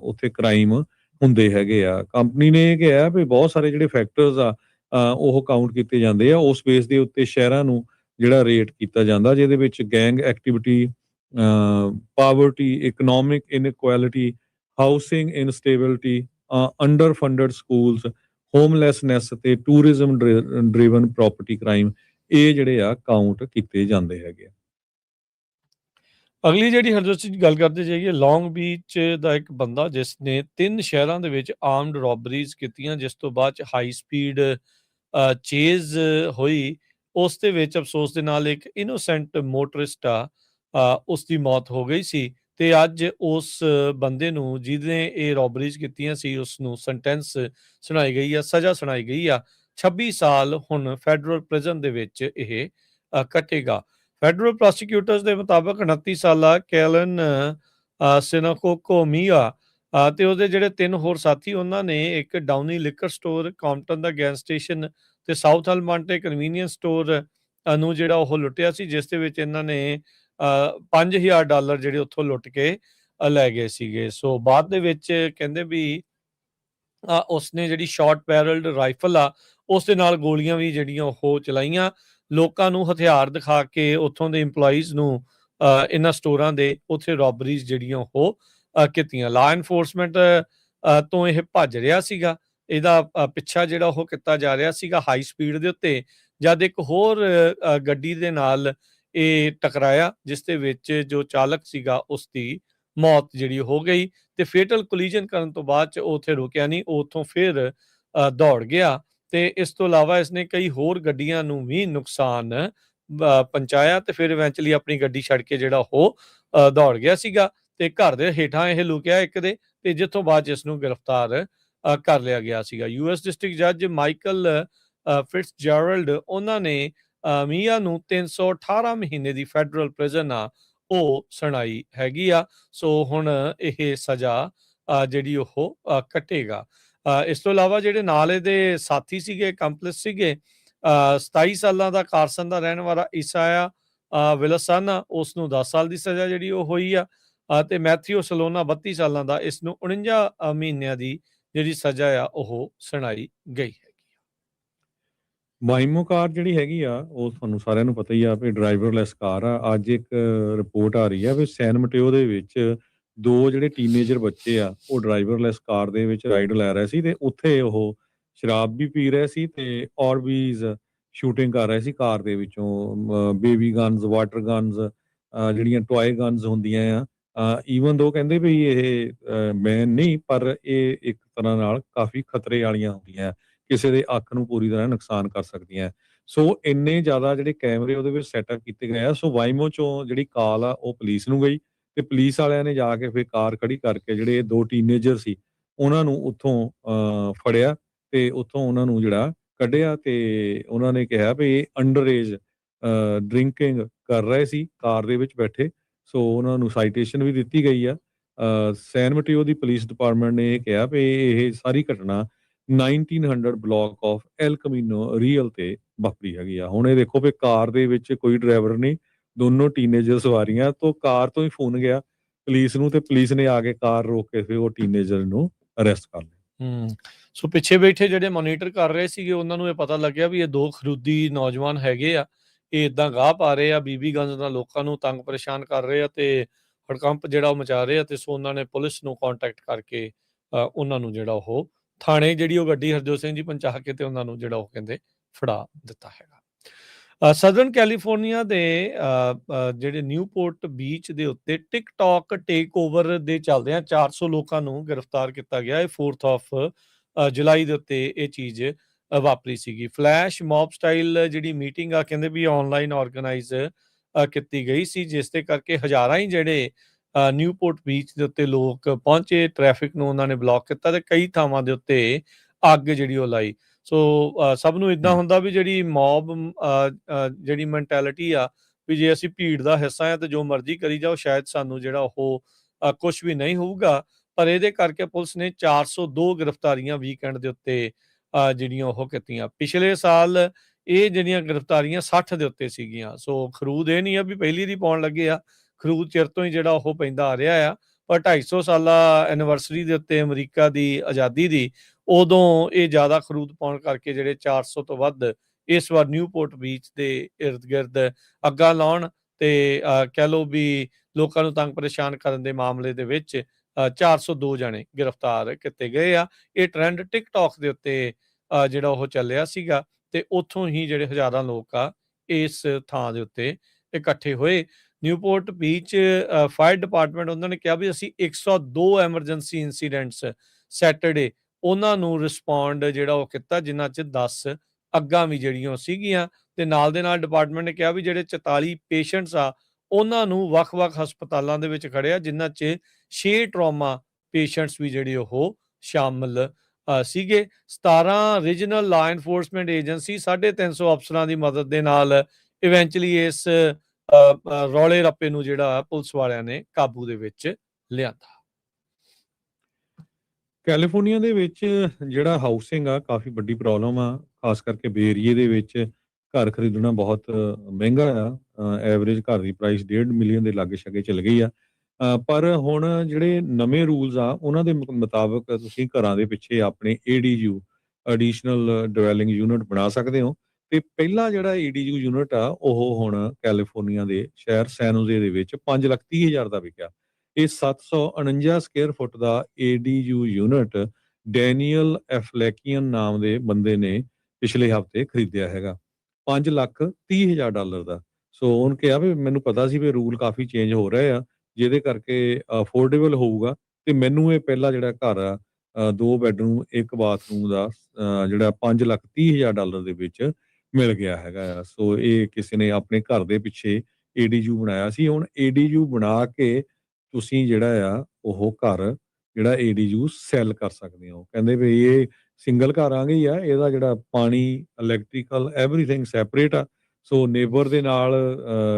ਉੱਥੇ ਕ੍ਰਾਈਮ ਹੁੰਦੇ ਹੈਗੇ ਆ। ਕੰਪਨੀ ਨੇ ਇਹ ਕਿਹਾ ਵੀ ਬਹੁਤ ਸਾਰੇ ਜਿਹੜੇ ਫੈਕਟਰਸ ਆ ਉਹ ਕਾਊਂਟ ਕੀਤੇ ਜਾਂਦੇ ਆ, ਉਸ ਬੇਸ ਦੇ ਉੱਤੇ ਸ਼ਹਿਰਾਂ ਨੂੰ ਜਿਹੜਾ ਰੇਟ ਕੀਤਾ ਜਾਂਦਾ, ਜਿਹਦੇ ਵਿੱਚ gang activity, poverty, economic inequality, housing instability, under funded schools, homelessness ਤੇ ਟੂਰਿਜ਼ਮ ਡਰਿਵਨ ਪ੍ਰੋਪਰਟੀ ਕ੍ਰਾਈਮ, ਇਹ ਜਿਹੜੇ ਆ ਕਾਊਂਟ ਕੀਤੇ ਜਾਂਦੇ ਹੈਗੇ ਆ। ਅਗਲੀ ਜਿਹੜੀ ਹਰਜੋਤ ਜੀ ਗੱਲ ਕਰਦੇ ਜਾਈਏ, ਲੌਂਗ ਬੀਚ ਦਾ ਇੱਕ ਬੰਦਾ ਜਿਸ ਨੇ 3 ਸ਼ਹਿਰਾਂ ਦੇ ਵਿੱਚ ਆਰਮਡ ਰੋਬਰੀਜ਼ ਕੀਤੀਆਂ, ਜਿਸ ਤੋਂ ਬਾਅਦ ਚ ਹਾਈ ਸਪੀਡ ਚੇਜ਼ ਹੋਈ, ਉਸ ਦੇ ਵਿੱਚ ਅਫਸੋਸ ਦੇ ਨਾਲ ਇੱਕ ਇਨੋਸੈਂਟ ਮੋਟਰਿਸਟ ਆ, ਉਸ ਦੀ ਮੌਤ ਹੋ ਗਈ ਸੀ। ਤੇ ਅੱਜ ਉਸ ਬੰਦੇ ਨੂੰ ਜਿਹਨੇ ਇਹ ਰੋਬਰੀਜ਼ ਕੀਤੀਆਂ ਸੀ, ਉਸ ਨੂੰ ਸੈਂਟੈਂਸ ਸੁਣਾਈ ਗਈ ਆ, ਸਜ਼ਾ ਸੁਣਾਈ ਗਈ ਆ। 26 ਸਾਲ ਹੁਣ ਫੈਡਰਲ ਪ੍ਰਿਜ਼ਨ ਦੇ ਵਿੱਚ ਇਹ ਕੱਟੇਗਾ। ਫੈਡਰਲ ਪ੍ਰੋਸੀਕਿਊਟਰਸ ਦੇ ਮੁਤਾਬਕ 29 ਸਾਲਾ ਕੈਲਨ ਸਿਨਾਕੋਕੋਮੀਆ ਤੇ ਉਹਦੇ ਜਿਹੜੇ 3 ਹੋਰ ਸਾਥੀ, ਉਹਨਾਂ ਨੇ ਇੱਕ ਡਾਊਨੀ ਲਿਕਰ ਸਟੋਰ, ਕੰਪਟਨ ਦਾ ਗੈਸ ਸਟੇਸ਼ਨ ਤੇ ਸਾਊਥ ਅਲਮਾਂਟੇ ਕਨਵੀਨੀਅੰਸ ਸਟੋਰ ਨੂੰ ਜਿਹੜਾ ਉਹ ਲੁੱਟਿਆ ਸੀ, ਜਿਸ ਦੇ ਵਿੱਚ ਇਹਨਾਂ ਨੇ $5000 ਜਿਹੜੇ ਉੱਥੋਂ ਲੁੱਟ ਕੇ ਲੈ ਗਏ ਸੀਗੇ। ਸੋ ਬਾਅਦ ਦੇ ਵਿੱਚ ਕਹਿੰਦੇ ਵੀ ਉਸਨੇ ਜਿਹੜੀ ਸ਼ਾਰਟ ਬੈਰਲਡ ਰਾਈਫਲ ਆ, ਉਸ ਦੇ ਨਾਲ ਗੋਲੀਆਂ ਵੀ ਜਿਹੜੀਆਂ ਉਹ ਚਲਾਈਆਂ, ਲੋਕਾਂ ਨੂੰ ਹਥਿਆਰ ਦਿਖਾ ਕੇ ਉੱਥੋਂ ਦੇ ਇੰਪਲਾਈਜ਼ ਨੂੰ ਇਹਨਾਂ ਸਟੋਰਾਂ ਦੇ ਉੱਥੇ ਰੋਬਰੀਜ਼ ਜਿਹੜੀਆਂ ਉਹ ਕੀਤੀਆਂ। ਲਾ ਐਨਫੋਰਸਮੈਂਟ ਤੋਂ ਇਹ ਭੱਜ ਰਿਹਾ ਸੀਗਾ, ਇਹਦਾ ਪਿੱਛਾ ਜਿਹੜਾ ਉਹ ਕੀਤਾ ਜਾ ਰਿਹਾ ਸੀਗਾ ਹਾਈ ਸਪੀਡ ਦੇ ਉੱਤੇ, ਜਦ ਇੱਕ ਹੋਰ ਗੱਡੀ ਦੇ ਨਾਲ ਇਹ ਟਕਰਾਇਆ, ਜਿਸ ਦੇ ਵਿੱਚ ਜੋ ਚਾਲਕ ਸੀਗਾ ਉਸ ਦੀ ਮੌਤ ਜਿਹੜੀ ਹੋ ਗਈ। ਤੇ ਫੇਟਲ ਕੋਲੀਜਨ ਕਰਨ ਤੋਂ ਬਾਅਦ ਚ ਉਹ ਉੱਥੇ ਰੁਕਿਆ ਨਹੀਂ, ਉਹ ਉੱਥੋਂ ਫਿਰ ਦੌੜ ਗਿਆ। ਤੇ ਇਸ ਤੋਂ ਇਲਾਵਾ ਇਸਨੇ ਕਈ ਹੋਰ ਗੱਡੀਆਂ ਨੂੰ ਵੀ ਨੁਕਸਾਨ ਪਹੁੰਚਾਇਆ, ਤੇ ਫਿਰ ਇਵੈਂਚੁਅਲੀ ਆਪਣੀ ਗੱਡੀ ਛੱਡ ਕੇ ਜਿਹੜਾ ਉਹ ਦੌੜ ਗਿਆ ਸੀਗਾ, ਤੇ ਘਰ ਦੇ ਹੇਠਾਂ ਇਹ ਲੁਕਿਆ ਇੱਕ ਦੇ, ਤੇ ਜਿੱਥੋਂ ਬਾਅਦ ਇਸ ਨੂੰ ਗ੍ਰਿਫਤਾਰ ਕਰ ਲਿਆ ਗਿਆ ਸੀਗਾ। ਯੂਐਸ ਡਿਸਟ੍ਰਿਕਟ ਜੱਜ ਮਾਈਕਲ ਫਿਟਜ਼ਜੈਰਲਡ, ਉਹਨਾਂ ਨੇ ਮੀਆਂ ਨੂੰ 318 ਮਹੀਨੇ ਦੀ ਫੈਡਰਲ ਪ੍ਰਿਜ਼ਨ ਆ ਉਹ ਸੁਣਾਈ ਹੈਗੀ ਆ। ਸੋ ਹੁਣ ਇਹ ਸਜ਼ਾ ਜਿਹੜੀ ਉਹ ਕੱਟੇਗਾ। ਇਸ ਤੋਂ ਇਲਾਵਾ ਜਿਹੜੇ ਨਾਲ ਇਹਦੇ ਸਾਥੀ ਸੀਗੇ, ਕੰਪਲਿਸ ਸੀਗੇ, 27 ਸਾਲਾਂ ਦਾ ਕਾਰਸਨ ਦਾ ਰਹਿਣ ਵਾਲਾ ਇਸਾਇਆ ਵਿਲਸਨ, ਉਸ ਨੂੰ 10 ਸਾਲ ਦੀ ਸਜ਼ਾ ਜਿਹੜੀ ਉਹ ਹੋਈ ਆ, ਤੇ ਮੈਥਿਊ ਸਲੋਨਾ 32 ਸਾਲਾਂ ਦਾ, ਇਸ ਨੂੰ 49 ਮਹੀਨਿਆਂ ਦੀ ਜਿਹੜੀ ਸਜ਼ਾ ਆ ਉਹ ਸੁਣਾਈ ਗਈ ਹੈਗੀ। ਵਾਈਮੋ ਕਾਰ ਜਿਹੜੀ ਹੈਗੀ ਆ, ਉਹ ਤੁਹਾਨੂੰ ਸਾਰਿਆਂ ਨੂੰ ਪਤਾ ਹੀ ਆ ਵੀ ਡਰਾਈਵਰਲੈਸ ਕਾਰ ਆ। ਅੱਜ ਇੱਕ ਰਿਪੋਰਟ ਆ ਰਹੀ ਆ ਵੀ ਸੈਨ ਮਟੇਓ ਦੇ ਵਿੱਚ 2 ਜਿਹੜੇ ਟੀਨੇਜਰ ਬੱਚੇ ਆ, ਉਹ ਡਰਾਈਵਰਲੈਸ ਕਾਰ ਦੇ ਵਿੱਚ ਰਾਈਡ ਲੈ ਰਹੇ ਸੀ, ਤੇ ਉੱਥੇ ਉਹ ਸ਼ਰਾਬ ਵੀ ਪੀ ਰਹੇ ਸੀ ਤੇ ਔਰਬੀਜ਼ ਸ਼ੂਟਿੰਗ ਕਰ ਰਹੇ ਸੀ ਕਾਰ ਦੇ ਵਿੱਚੋਂ। ਬੇਬੀ ਗਨਸ, ਵਾਟਰ ਗਨਸ, ਜਿਹੜੀਆਂ ਟੋਏ ਗਨਸ ਹੁੰਦੀਆਂ ਆ, ਈਵਨ ਦੋ ਕਹਿੰਦੇ ਵੀ ਇਹ ਬੈਨ ਨਹੀਂ, ਪਰ ਇਹ ਇੱਕ ਤਰ੍ਹਾਂ ਨਾਲ ਕਾਫੀ ਖਤਰੇ ਵਾਲੀਆਂ ਹੁੰਦੀਆਂ, ਕਿਸੇ ਦੇ ਅੱਖ ਨੂੰ ਪੂਰੀ ਤਰ੍ਹਾਂ ਨੁਕਸਾਨ ਕਰ ਸਕਦੀਆਂ। ਸੋ ਇੰਨੇ ਜ਼ਿਆਦਾ ਜਿਹੜੇ ਕੈਮਰੇ ਉਹਦੇ ਵਿੱਚ ਸੈਟਅਪ ਕੀਤੇ ਗਏ ਆ। ਸੋ ਵਾਈਮੋ ਚੋਂ ਜਿਹੜੀ ਕਾਲ ਆ ਉਹ ਪੁਲਿਸ ਨੂੰ ਗਈ ਤੇ ਪੁਲਿਸ ਵਾਲਿਆਂ ਨੇ ਜਾ ਕੇ ਫਿਰ ਕਾਰ ਖੜੀ ਕਰਕੇ ਜਿਹੜੇ 2 ਟੀਨੇਜਰ ਸੀ ਉਹਨਾਂ ਨੂੰ ਉੱਥੋਂ ਫੜਿਆ ਤੇ ਉੱਥੋਂ ਉਹਨਾਂ ਨੂੰ ਜਿਹੜਾ ਕੱਢਿਆ ਤੇ ਉਹਨਾਂ ਨੇ ਕਿਹਾ ਵੀ ਇਹ ਅੰਡਰ ਏਜ ਡਰਿੰਕਿੰਗ ਕਰ ਰਹੇ ਸੀ ਕਾਰ ਦੇ ਵਿੱਚ ਬੈਠੇ। ਸੋ ਉਹਨਾਂ ਨੂੰ ਸਾਈਟੇਸ਼ਨ ਵੀ ਦਿੱਤੀ ਗਈ ਆ। ਸੈਨ ਮਟਿਓ ਦੀ ਪੁਲਿਸ ਡਿਪਾਰਟਮੈਂਟ ਨੇ ਇਹ ਕਿਹਾ ਵੀ ਇਹ ਸਾਰੀ ਘਟਨਾ 1900 ਬਲਾਕ ਆਫ ਐਲ ਕਮੀਨੋ ਰੀਅਲ ਤੇ ਵਾਪਰੀ ਹੈਗੀ ਆ। ਹੁਣ ਇਹ ਦੇਖੋ ਵੀ ਕਾਰ ਦੇ ਵਿੱਚ ਕੋਈ ਡਰਾਈਵਰ ਨਹੀਂ, ਦੋਨੋਂ ਟੀਨੇਜਰ ਸਵਾਰੀਆਂ ਤੋਂ ਕਾਰ ਤੋਂ ਹੀ ਫੋਨ ਗਿਆ ਪੁਲਿਸ ਨੂੰ ਤੇ ਪੁਲਿਸ ਨੇ ਆ ਕੇ ਕਾਰ ਰੋਕ ਕੇ ਫਿਰ ਉਹ ਟੀਨੇਜਰ ਨੂੰ ਅਰੈਸਟ ਕਰ ਲਿਆ। ਸੋ ਪਿੱਛੇ ਬੈਠੇ ਜਿਹੜੇ ਮੋਨੀਟਰ ਕਰ ਰਹੇ ਸੀਗੇ ਉਹਨਾਂ ਨੂੰ ਇਹ ਪਤਾ ਲੱਗਿਆ ਵੀ ਇਹ 2 ਖਰੂਦੀ ਨੌਜਵਾਨ ਹੈਗੇ ਆ, ਇਹ ਇਦਾਂ ਗਾਹ ਪਾ ਰਹੇ ਆ, ਬੀਬੀਗੰਜ ਦਾ ਲੋਕਾਂ ਨੂੰ ਤੰਗ ਪਰੇਸ਼ਾਨ ਕਰ ਰਹੇ ਆ ਤੇ ਹੜਕੰਪ ਜਿਹੜਾ ਉਹ ਮਚਾ ਰਹੇ ਆ। ਤੇ ਸੋ ਉਹਨਾਂ ਨੇ ਪੁਲਿਸ ਨੂੰ ਕੰਟੈਕਟ ਕਰਕੇ ਉਹਨਾਂ ਨੂੰ ਜਿਹੜਾ ਉਹ ਥਾਣੇ ਜਿਹੜੀ ਉਹ ਗੱਡੀ ਹਰਜੋਤ ਸਿੰਘ ਜੀ ਪਹੁੰਚਾ ਕੇ ਤੇ ਉਹਨਾਂ ਨੂੰ ਜਿਹੜਾ ਉਹ ਕਹਿੰਦੇ ਫੜਾ ਦਿੱਤਾ ਹੈਗਾ। ਸਦਰਨ ਕੈਲੀਫੋਰਨੀਆ ਦੇ ਜਿਹੜੇ ਨਿਊਪੋਰਟ ਬੀਚ ਦੇ ਉੱਤੇ ਟਿਕਟੌਕ ਟੇਕ ਓਵਰ ਦੇ ਚੱਲਦਿਆਂ 400 ਲੋਕਾਂ ਨੂੰ ਗ੍ਰਿਫਤਾਰ ਕੀਤਾ ਗਿਆ। ਇਹ 4th ਆਫ ਜੁਲਾਈ ਦੇ ਉੱਤੇ ਇਹ ਚੀਜ਼ ਵਾਪਰੀ ਸੀਗੀ। ਫਲੈਸ਼ ਮੌਬ ਸਟਾਈਲ ਜਿਹੜੀ ਮੀਟਿੰਗ ਆ ਕਹਿੰਦੇ ਵੀ ਆਨਲਾਈਨ ਆਰਗੇਨਾਈਜ਼ ਕੀਤੀ ਗਈ ਸੀ, ਜਿਸ ਦੇ ਕਰਕੇ ਹਜ਼ਾਰਾਂ ਹੀ ਜਿਹੜੇ ਨਿਊਪੋਰਟ ਬੀਚ ਦੇ ਉੱਤੇ ਲੋਕ ਪਹੁੰਚੇ, ਟ੍ਰੈਫਿਕ ਨੂੰ ਉਹਨਾਂ ਨੇ ਬਲੌਕ ਕੀਤਾ ਤੇ ਕਈ ਥਾਵਾਂ ਦੇ ਉੱਤੇ ਅੱਗ ਜਿਹੜੀ ਉਹ ਲਾਈ। ਸੋ ਸਭ ਨੂੰ ਇਦਾਂ ਹੁੰਦਾ ਵੀ ਜਿਹੜੀ ਮੌਬ ਜਿਹੜੀ ਮੈਂਟੈਲਿਟੀ ਆ ਵੀ ਜੇ ਅਸੀਂ ਭੀੜ ਦਾ ਹਿੱਸਾ ਆ ਤੇ ਜੋ ਮਰਜ਼ੀ ਕਰੀ ਜਾਓ, ਸ਼ਾਇਦ ਸਾਨੂੰ ਜਿਹੜਾ ਉਹ ਕੁਝ ਵੀ ਨਹੀਂ ਹੋਊਗਾ। ਪਰ ਇਹਦੇ ਕਰਕੇ ਪੁਲਿਸ ਨੇ 402 ਗ੍ਰਿਫਤਾਰੀਆਂ ਵੀਕਐਂਡ ਦੇ ਉੱਤੇ ਜਿਹੜੀਆਂ ਉਹ ਕੀਤੀਆਂ। ਪਿਛਲੇ ਸਾਲ ਇਹ ਜਿਹੜੀਆਂ ਗ੍ਰਿਫਤਾਰੀਆਂ 60 ਦੇ ਉੱਤੇ ਸੀਗੀਆਂ। ਸੋ ਖਰੂਦ ਇਹ ਨਹੀਂ ਆ ਵੀ ਪਹਿਲੀ ਦੀ ਪਾਉਣ ਲੱਗੇ ਆ, ਖਰੂਦ ਚਿਰ ਤੋਂ ਹੀ ਜਿਹੜਾ ਉਹ ਪੈਂਦਾ ਆ ਰਿਹਾ ਆ। ਪਰ 250 ਸਾਲਾ ਐਨੀਵਰਸਰੀ ਦੇ ਉੱਤੇ ਅਮਰੀਕਾ ਦੀ ਆਜ਼ਾਦੀ ਦੀ ਉਦੋਂ ਇਹ ਜ਼ਿਆਦਾ ਖਰੂਦ ਪਾਉਣ ਕਰਕੇ ਜਿਹੜੇ 400 ਤੋਂ ਵੱਧ ਇਸ ਵਾਰ ਨਿਊਪੋਰਟ ਬੀਚ ਦੇ ਇਰਦ ਗਿਰਦ ਅੱਗਾਂ ਲਾਉਣ ਤੇ ਕਹਿ ਲਓ ਵੀ ਲੋਕਾਂ ਨੂੰ ਤੰਗ ਪਰੇਸ਼ਾਨ ਕਰਨ ਦੇ ਮਾਮਲੇ ਦੇ ਵਿੱਚ 402 ਜਣੇ ਗ੍ਰਿਫਤਾਰ ਕੀਤੇ ਗਏ ਆ। ਇਹ ਟ੍ਰੈਂਡ ਟਿਕਟੌਕ ਦੇ ਉੱਤੇ ਜਿਹੜਾ ਉਹ ਚੱਲਿਆ ਸੀਗਾ ਤੇ ਉੱਥੋਂ ਹੀ ਜਿਹੜੇ ਹਜ਼ਾਰਾਂ ਲੋਕ ਆ ਇਸ ਥਾਂ ਦੇ ਉੱਤੇ ਇਕੱਠੇ ਹੋਏ। ਨਿਊਪੋਰਟ ਬੀਚ ਫਾਇਰ ਡਿਪਾਰਟਮੈਂਟ ਉਹਨਾਂ ਨੇ ਕਿਹਾ ਵੀ ਅਸੀਂ 102 ਐਮਰਜੈਂਸੀ ਇਨਸੀਡੈਂਟਸ ਸੈਟਰਡੇ ਉਹਨਾਂ ਨੂੰ ਰਿਸਪੌਂਡ ਜਿਹੜਾ ਉਹ ਕੀਤਾ, ਜਿਨ੍ਹਾਂ 'ਚ 10 ਅੱਗਾਂ ਵੀ ਜਿਹੜੀਆਂ ਸੀਗੀਆਂ। ਤੇ ਨਾਲ ਦੇ ਨਾਲ ਡਿਪਾਰਟਮੈਂਟ ਨੇ ਕਿਹਾ ਵੀ ਜਿਹੜੇ 44 ਪੇਸ਼ੈਂਟਸ ਆ ਉਹਨਾਂ ਨੂੰ ਵੱਖ-ਵੱਖ ਹਸਪਤਾਲਾਂ ਦੇ ਵਿੱਚ ਖੜਿਆ, ਜਿਨ੍ਹਾਂ 'ਚ 6 ਟਰਾਮਾ ਪੇਸ਼ੈਂਟਸ ਵੀ ਜਿਹੜੇ ਉਹ ਸ਼ਾਮਲ ਸੀਗੇ। 17 ਰੀਜਨਲ ਲਾ ਐਨਫੋਰਸਮੈਂਟ ਏਜੰਸੀ 350 ਅਫਸਰਾਂ ਦੀ ਮਦਦ ਦੇ ਨਾਲ ਇਵੈਂਚੁਅਲੀ ਇਸ ਰੌਲੇ ਰੱਪੇ ਨੂੰ ਜਿਹੜਾ ਪੁਲਿਸ ਵਾਲਿਆਂ ਨੇ ਕਾਬੂ ਦੇ ਵਿੱਚ ਲਿਆਂਦਾ। ਕੈਲੀਫੋਰਨੀਆ ਦੇ ਵਿੱਚ ਜਿਹੜਾ ਹਾਊਸਿੰਗ ਆ ਕਾਫੀ ਵੱਡੀ ਪ੍ਰੋਬਲਮ ਆ, ਖਾਸ ਕਰਕੇ ਬੇ ਏਰੀਏ ਦੇ ਵਿੱਚ ਘਰ ਖਰੀਦਣਾ ਬਹੁਤ ਮਹਿੰਗਾ ਆ। ਐਵਰੇਜ ਘਰ ਦੀ ਪ੍ਰਾਈਸ 1.5 ਮਿਲੀਅਨ ਦੇ ਲਾਗੇ ਛਾਗੇ ਚਲ ਗਈ ਆ। ਪਰ ਹੁਣ ਜਿਹੜੇ ਨਵੇਂ ਰੂਲਸ ਆ ਉਹਨਾਂ ਦੇ ਮੁਤਾਬਕ ਤੁਸੀਂ ਘਰਾਂ ਦੇ ਪਿੱਛੇ ਆਪਣੇ ADU ਐਡੀਸ਼ਨਲ ਡਵੈਲਿੰਗ ਯੂਨਿਟ ਬਣਾ ਸਕਦੇ ਹੋ। ਤੇ ਪਹਿਲਾ ਜਿਹੜਾ ADU ਯੂਨਿਟ ਆ ਉਹ ਹੁਣ ਕੈਲੀਫੋਰਨੀਆ ਦੇ ਸ਼ਹਿਰ ਸੈਨ ਹੋਜ਼ੇ ਦੇ ਵਿੱਚ 5,30,000 ਦਾ ਵਿਕਿਆ। ਇਹ 749 ਸਕੁਅਰ ਫੁੱਟ ਦਾ ADU ਯੂਨਿਟ ਡੈਨੀਅਲ ਐਫਲੈਕੀਅਨ ਨਾਮ ਦੇ ਬੰਦੇ ਨੇ ਪਿਛਲੇ ਹਫ਼ਤੇ ਖਰੀਦਿਆ ਹੈਗਾ $5,30,000 ਦਾ। ਸੋ ਉਹਨੇ ਕਿਹਾ ਵੀ ਮੈਨੂੰ ਪਤਾ ਸੀ ਵੀ ਰੂਲ ਕਾਫੀ ਚੇਂਜ ਹੋ ਰਹੇ ਆ, ਜਿਹਦੇ ਕਰਕੇ ਅਫੋਰਡੇਬਲ ਹੋਊਗਾ ਤੇ ਮੈਨੂੰ ਇਹ ਪਹਿਲਾ ਜਿਹੜਾ ਘਰ ਆ 2 ਬੈਡਰੂਮ 1 ਬਾਥਰੂਮ ਦਾ ਜਿਹੜਾ $5,30,000 ਦੇ ਵਿੱਚ ਮਿਲ ਗਿਆ ਹੈਗਾ। ਸੋ ਇਹ ਕਿਸੇ ਨੇ ਆਪਣੇ ਘਰ ਦੇ ਪਿੱਛੇ ADU ਬਣਾਇਆ ਸੀ। ਹੁਣ ADU ਬਣਾ ਕੇ ਤੁਸੀਂ ਜਿਹੜਾ ਆ ਉਹ ਘਰ ਜਿਹੜਾ ADU ਸੈਲ ਕਰ ਸਕਦੇ ਹੋ। ਕਹਿੰਦੇ ਵੀ ਇਹ ਸਿੰਗਲ ਘਰ ਆ ਗਈ ਆ, ਇਹਦਾ ਜਿਹੜਾ ਪਾਣੀ, ਇਲੈਕਟ੍ਰੀਕਲ, ਐਵਰੀਥਿੰਗ ਸੈਪਰੇਟ ਆ। ਸੋ ਨੇਬਰ ਦੇ ਨਾਲ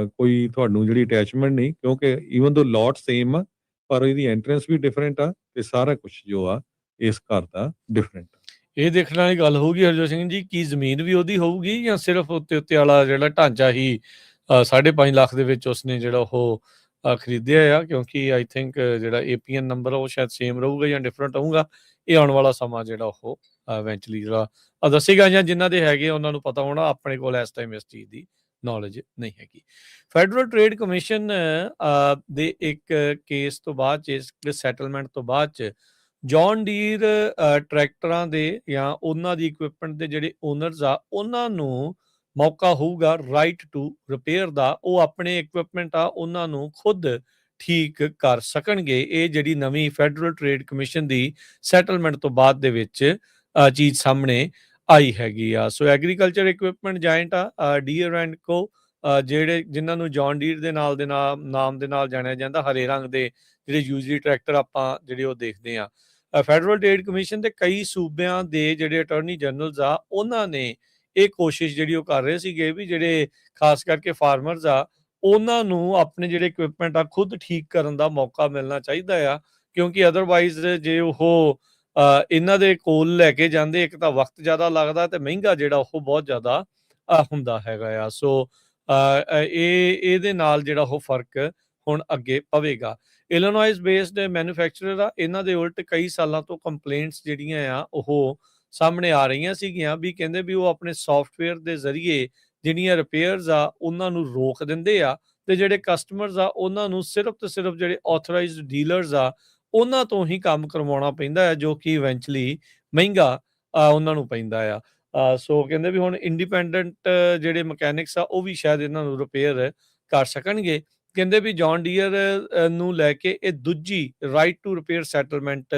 ਕੋਈ ਤੁਹਾਨੂੰ ਜਿਹੜੀ ਅਟੈਚਮੈਂਟ ਨਹੀਂ, ਕਿਉਂਕਿ ਈਵਨ ਦੋ ਲੋਟ ਸੇਮ ਆ ਪਰ ਇਹਦੀ ਐਂਟਰੈਂਸ ਵੀ ਡਿਫਰੈਂਟ ਆ ਤੇ ਸਾਰਾ ਕੁਝ ਜੋ ਆ ਇਸ ਘਰ ਦਾ ਡਿਫਰੈਂਟ ਆ। ਇਹ ਦੇਖਣ ਵਾਲੀ ਗੱਲ ਹੋਊਗੀ ਹਰਜੋਤ ਸਿੰਘ ਜੀ, ਕੀ ਜ਼ਮੀਨ ਵੀ ਉਹਦੀ ਹੋਊਗੀ ਜਾਂ ਸਿਰਫ ਉੱਤੇ ਵਾਲਾ ਜਿਹੜਾ ਢਾਂਚਾ ਹੀ 5.5 ਲੱਖ ਦੇ ਵਿੱਚ ਉਸਨੇ ਜਿਹੜਾ ਉਹ ਖਰੀਦਿਆ ਆ? ਕਿਉਂਕਿ ਆਈ ਥਿੰਕ ਜਿਹੜਾ APN ਨੰਬਰ ਉਹ ਸ਼ਾਇਦ ਸੇਮ ਰਹੂਗਾ ਜਾਂ ਡਿਫਰੈਂਟ ਹੋਊਗਾ। ਇਹ ਆਉਣ ਵਾਲਾ ਸਮਾਂ ਜਿਹੜਾ ਉਹ ਇਵੈਂਚੁਅਲੀ ਜਿਹੜਾ ਦੱਸੇਗਾ, ਜਾਂ ਜਿਨ੍ਹਾਂ ਦੇ ਹੈਗੇ ਉਹਨਾਂ ਨੂੰ ਪਤਾ ਹੋਣਾ। ਆਪਣੇ ਕੋਲ ਇਸ ਟਾਈਮ ਇਸ ਚੀਜ਼ ਦੀ ਨੌਲੇਜ ਨਹੀਂ ਹੈਗੀ। ਫੈਡਰਲ ਟ੍ਰੇਡ ਕਮਿਸ਼ਨ ਦੇ ਇੱਕ ਕੇਸ ਤੋਂ ਬਾਅਦ 'ਚ, ਇਸ ਸੈਟਲਮੈਂਟ ਤੋਂ ਬਾਅਦ 'ਚ ਜੌਨ ਡੀਰ ਟਰੈਕਟਰਾਂ ਦੇ ਜਾਂ ਉਹਨਾਂ ਦੀ ਇਕਵਿਪਮੈਂਟ ਦੇ ਜਿਹੜੇ ਓਨਰਸ ਆ ਉਹਨਾਂ ਨੂੰ ਮੌਕਾ ਹੋਊਗਾ ਰਾਈਟ ਟੂ ਰਿਪੇਅਰ ਦਾ। ਉਹ ਆਪਣੇ ਇਕਵਿਪਮੈਂਟ ਆ ਉਹਨਾਂ ਨੂੰ ਖੁਦ ਠੀਕ ਕਰ ਸਕਣਗੇ। ਇਹ ਜਿਹੜੀ ਨਵੀਂ ਫੈਡਰਲ ਟ੍ਰੇਡ ਕਮਿਸ਼ਨ ਦੀ ਸੈਟਲਮੈਂਟ ਤੋਂ ਬਾਅਦ ਦੇ ਵਿੱਚ ਚੀਜ਼ ਸਾਹਮਣੇ ਆਈ ਹੈਗੀ ਆ। ਸੋ ਐਗਰੀਕਲਚਰ ਇਕੁਇਪਮੈਂਟ ਜਾਇੰਟ ਆ ਡੀਅਰ ਐਂਡ ਕੋ, ਜਿਹੜੇ ਜਿਨ੍ਹਾਂ ਨੂੰ ਜੌਨ ਡੀਰ ਦੇ ਨਾਮ ਦੇ ਨਾਲ ਜਾਣਿਆ ਜਾਂਦਾ, ਹਰੇ ਰੰਗ ਦੇ ਜਿਹੜੇ ਯੂਜ਼ਲੀ ਟਰੈਕਟਰ ਆਪਾਂ ਜਿਹੜੇ ਉਹ ਦੇਖਦੇ ਆ। ਫੈਡਰਲ ਟ੍ਰੇਡ ਕਮਿਸ਼ਨ ਤੇ ਕਈ ਸੂਬਿਆਂ ਦੇ ਜਿਹੜੇ ਅਟਾਰਨੀ ਜਨਰਲਸ ਆ, ਉਹਨਾਂ ਨੇ ਇਹ ਕੋਸ਼ਿਸ਼ ਜਿਹੜੀ ਉਹ ਕਰ ਰਹੇ ਸੀਗੇ ਵੀ ਜਿਹੜੇ ਖਾਸ ਕਰਕੇ ਫਾਰਮਰਸ ਆ, ਉਹਨਾਂ ਨੂੰ ਆਪਣੇ ਜਿਹੜੇ ਇਕੁਇਪਮੈਂਟ ਆ ਖੁਦ ਠੀਕ ਕਰਨ ਦਾ ਮੌਕਾ ਮਿਲਣਾ ਚਾਹੀਦਾ ਆ, ਕਿਉਂਕਿ ਅਦਰਵਾਈਜ਼ ਜੇ ਉਹ ਇਹਨਾਂ ਦੇ ਕੋਲ ਲੈ ਕੇ ਜਾਂਦੇ, ਇੱਕ ਤਾਂ ਵਕਤ ਜ਼ਿਆਦਾ ਲੱਗਦਾ ਤੇ ਮਹਿੰਗਾ ਜਿਹੜਾ ਉਹ ਬਹੁਤ ਜ਼ਿਆਦਾ ਹੁੰਦਾ ਹੈਗਾ ਆ। ਸੋ ਇਹਦੇ ਨਾਲ ਜਿਹੜਾ ਉਹ ਫਰਕ ਹੁਣ ਅੱਗੇ ਪਵੇਗਾ। ਇਲੀਨੋਇਸ ਬੇਸਡ ਮੈਨੂਫੈਕਚਰਰ ਆ, ਇਹਨਾਂ ਦੇ ਉਲਟ ਕਈ ਸਾਲਾਂ ਤੋਂ ਕੰਪਲੇਂਟਸ ਜਿਹੜੀਆਂ ਆ ਉਹ ਸਾਹਮਣੇ ਆ ਰਹੀਆਂ ਸੀਗੀਆਂ ਵੀ ਕਹਿੰਦੇ ਵੀ ਉਹ ਆਪਣੇ ਸੌਫਟਵੇਅਰ ਦੇ ਜ਼ਰੀਏ ਜਿਹੜੀਆਂ ਰਿਪੇਅਰਸ ਆ ਉਹਨਾਂ ਨੂੰ ਰੋਕ ਦਿੰਦੇ ਆ, ਤੇ ਜਿਹੜੇ ਕਸਟਮਰਸ ਆ ਉਹਨਾਂ ਨੂੰ ਸਿਰਫ ਤੇ ਸਿਰਫ ਜਿਹੜੇ ਆਥੋਰਾਈਜ਼ਡ ਡੀਲਰਸ ਆ ਉਹਨਾਂ ਤੋਂ ਹੀ ਕੰਮ ਕਰਵਾਉਣਾ ਪੈਂਦਾ ਹੈ, ਜੋ ਕਿ ਇਵੈਂਚੁਅਲੀ ਮਹਿੰਗਾ ਉਹਨਾਂ ਨੂੰ ਪੈਂਦਾ ਆ। ਸੋ ਕਹਿੰਦੇ ਵੀ ਹੁਣ ਇੰਡੀਪੈਂਡੈਂਟ ਜਿਹੜੇ ਮਕੈਨਿਕਸ ਆ ਉਹ ਵੀ ਸ਼ਾਇਦ ਇਹਨਾਂ ਨੂੰ ਰਿਪੇਅਰ ਕਰ ਸਕਣਗੇ। ਕਹਿੰਦੇ ਵੀ ਜੌਨ ਡੀਅਰ ਨੂੰ ਲੈ ਕੇ ਇਹ ਦੂਜੀ ਰਾਈਟ ਟੂ ਰਿਪੇਅਰ ਸੈਟਲਮੈਂਟ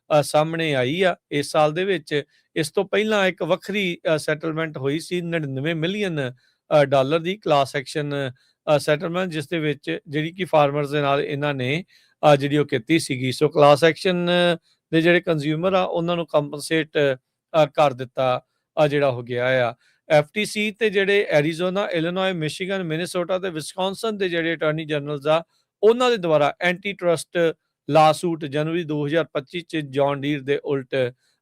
ਸਾਹਮਣੇ ਆਈ ਆ ਇਸ ਸਾਲ ਦੇ ਵਿੱਚ। ਇਸ ਤੋਂ ਪਹਿਲਾਂ ਇੱਕ ਵੱਖਰੀ ਸੈਟਲਮੈਂਟ ਹੋਈ ਸੀ 99 ਮਿਲੀਅਨ ਡਾਲਰ ਦੀ ਕਲਾਸ ਐਕਸ਼ਨ ਸੈਟਲਮੈਂਟ, ਜਿਸ ਦੇ ਵਿੱਚ ਜਿਹੜੀ ਕਿ ਫਾਰਮਰਸ ਦੇ ਨਾਲ ਇਹਨਾਂ ਨੇ ਜਿਹੜੀ ਉਹ ਕੀਤੀ ਸੀਗੀ। ਸੋ ਕਲਾਸ ਐਕਸ਼ਨ ਦੇ ਜਿਹੜੇ ਕੰਜ਼ਿਊਮਰ ਆ ਉਹਨਾਂ ਨੂੰ ਕੰਪਨਸੇਟ ਕਰ ਦਿੱਤਾ ਜਿਹੜਾ ਹੋ ਗਿਆ ਆ। FTC ਤੇ ਜਿਹੜੇ ਐਰੀਜ਼ੋਨਾ, ਇਲੀਨੋਏ, ਮਿਸ਼ੀਗਨ, ਮਿਨੇਸੋਟਾ ਤੇ ਵਿਸਕੌਨਸਨ ਦੇ ਜਿਹੜੇ ਅਟਾਰਨੀ ਜਨਰਲਸ ਆ, ਉਹਨਾਂ ਦੇ ਦੁਆਰਾ ਐਂਟੀ ਟਰਸਟ ਲਾਸੂਟ ਜਨਵਰੀ 2025 ਚ ਜੌਨ ਡੀਰ ਦੇ ਉਲਟ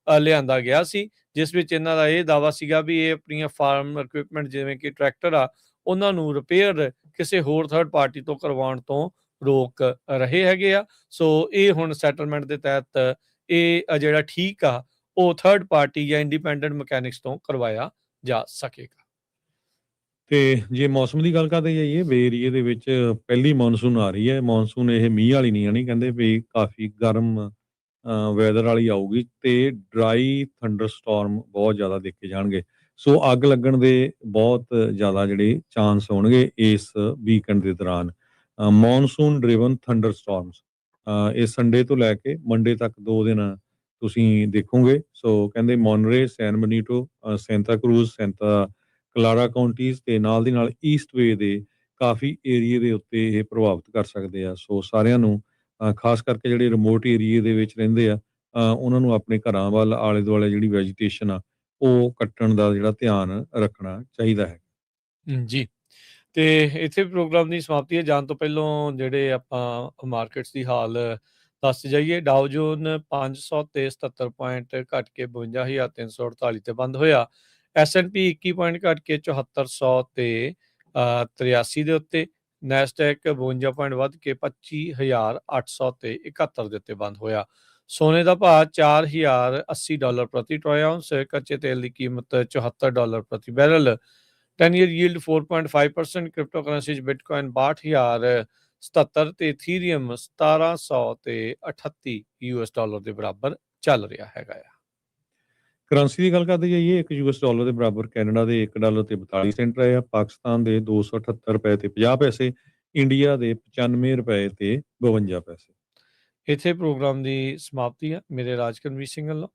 ਲਿਆਂਦਾ ਗਿਆ ਸੀ, ਜਿਸ ਵਿੱਚ ਇਹਨਾਂ ਦਾ ਇਹ ਦਾਅਵਾ ਸੀਗਾ ਵੀ ਇਹ ਆਪਣੀਆਂ ਫਾਰਮ ਇਕੁਇਪਮੈਂਟ ਜਿਵੇਂ ਕਿ ਟਰੈਕਟਰ ਆ ਉਹਨਾਂ ਨੂੰ ਰਿਪੇਅਰ ਕਿਸੇ ਹੋਰ ਥਰਡ ਪਾਰਟੀ ਤੋਂ ਕਰਵਾਉਣ ਤੋਂ ਰੋਕ ਰਹੇ ਹੈਗੇ ਆ। ਸੋ ਇਹ ਹੁਣ ਸੈਟਲਮੈਂਟ ਦੇ ਤਹਿਤ ਇਹ ਜਿਹੜਾ ਠੀਕ ਆ ਉਹ ਥਰਡ ਪਾਰਟੀ ਜਾਂ ਇੰਡੀਪੈਂਡੈਂਟ ਮਕੈਨਿਕਸ ਤੋਂ ਕਰਵਾਇਆ ਜਾ ਸਕੇਗਾ। ਤੇ ਜੇ ਮੌਸਮ ਦੀ ਗੱਲ ਕਰਦੇ ਜਾਈਏ, ਬੇ ਏਰੀਏ ਦੇ ਵਿੱਚ ਪਹਿਲੀ ਮੌਨਸੂਨ ਆ ਰਹੀ ਹੈ। ਮੌਨਸੂਨ ਇਹ ਮੀਂਹ ਵਾਲੀ ਨਹੀਂ ਆਣੀ, ਕਹਿੰਦੇ ਵੀ ਕਾਫੀ ਗਰਮ ਵੈਦਰ ਵਾਲੀ ਆਊਗੀ ਤੇ ਡਰਾਈ ਥੰਡਰ ਸਟਾਰਮ ਬਹੁਤ ਜ਼ਿਆਦਾ ਦੇਖੇ ਜਾਣਗੇ। ਸੋ ਅੱਗ ਲੱਗਣ ਦੇ ਬਹੁਤ ਜ਼ਿਆਦਾ ਜਿਹੜੇ ਚਾਂਸ ਹੋਣਗੇ ਇਸ ਵੀਕਐਂਡ ਦੇ ਦੌਰਾਨ। ਮੌਨਸੂਨ ਡਰਿਵਨ ਥੰਡਰ ਸਟਾਰਮਸ ਇਹ ਸੰਡੇ ਤੋਂ ਲੈ ਕੇ ਮੰਡੇ ਤੱਕ 2 ਦਿਨ ਤੁਸੀਂ ਦੇਖੋਗੇ। ਸੋ ਕਹਿੰਦੇ ਮੋਨਰੇ, ਸੈਨ ਬਨੀਟੋ, ਸੈਂਤਾ ਕਰੂਜ਼, ਸੈਂਤਾ ਕਲਾਰਾ ਕਾਉਂਟੀਜ਼ ਤੇ ਨਾਲ ਦੀ ਨਾਲ ਈਸਟ ਵੇ ਦੇ ਕਾਫੀ ਏਰੀਏ ਦੇ ਉੱਤੇ ਇਹ ਪ੍ਰਭਾਵਿਤ ਕਰ ਸਕਦੇ ਆ। ਸੋ ਸਾਰਿਆਂ ਨੂੰ ਖਾਸ ਕਰਕੇ ਜਿਹੜੇ ਰਿਮੋਟ ਏਰੀਏ ਦੇ ਵਿੱਚ ਰਹਿੰਦੇ ਆ ਉਹਨਾਂ ਨੂੰ ਆਪਣੇ ਘਰਾਂ ਵੱਲ ਆਲੇ ਦੁਆਲੇ ਜਿਹੜੀ ਵੈਜੀਟੇਸ਼ਨ ਆ ਉਹ ਕੱਟਣ ਦਾ ਜਿਹੜਾ ਧਿਆਨ ਰੱਖਣਾ ਚਾਹੀਦਾ ਹੈ। ਜੀ, ਤੇ ਇੱਥੇ ਪ੍ਰੋਗਰਾਮ ਦੀ ਸਮਾਪਤੀ ਹੈ। ਜਾਣ ਤੋਂ ਪਹਿਲਾਂ ਜਿਹੜੇ ਆਪਾਂ ਮਾਰਕੀਟਸ ਦੀ ਹਾਲ ਦੱਸ ਜਾਈਏ। ਡਾਓ ਜੋਨ 500 ਤੇ 77 ਪੁਆਇੰਟ ਘਟ ਕੇ 52,348 ਤੇ ਬੰਦ ਹੋਇਆ। S&P 21 ਪੁਆਇੰਟ ਘਟ ਕੇ 7400 ਤੇ 83 ਦੇ ਉੱਤੇ। ਨੈਸਡੈਕ 52 ਪੁਆਇੰਟ ਵੱਧ ਕੇ 25,800 ਤੇ 71 ਦੇ ਉੱਤੇ ਬੰਦ ਹੋਇਆ। ਸੋਨੇ ਦਾ ਭਾਅ $4,080 ਪ੍ਰਤੀ ਟਰੋਏ ਆਉਂਸ। ਕੱਚੇ ਤੇਲ ਦੀ ਕੀਮਤ $74 ਪ੍ਰਤੀ barrel. 10 year yield 4.5%। Crypto currency 'ਚ ਬਿਟਕੋਇਨ 62,077 ਤੇ ਇਥੀਰੀਅਮ 1700 ਤੇ 38 US ਡਾਲਰ ਦੇ ਬਰਾਬਰ ਚੱਲ ਰਿਹਾ ਹੈਗਾ ਆ। ਕਰੰਸੀ ਦੀ ਗੱਲ ਕਰਦੇ ਜਾਈਏ, ਇੱਕ US ਡਾਲਰ ਦੇ ਬਰਾਬਰ ਕੈਨੇਡਾ ਦੇ $1 ਤੇ 42 ਸੈਂਟ ਰਹੇ ਆ, ਪਾਕਿਸਤਾਨ ਦੇ 278 ਰੁਪਏ ਤੇ 50 ਪੈਸੇ, ਇੰਡੀਆ ਦੇ 95 ਰੁਪਏ ਤੇ 52 ਪੈਸੇ। ਇੱਥੇ ਪ੍ਰੋਗਰਾਮ ਦੀ ਸਮਾਪਤੀ ਹੈ। ਮੇਰੇ ਰਾਜਕਰਮਵੀਰ ਸਿੰਘ ਵੱਲੋਂ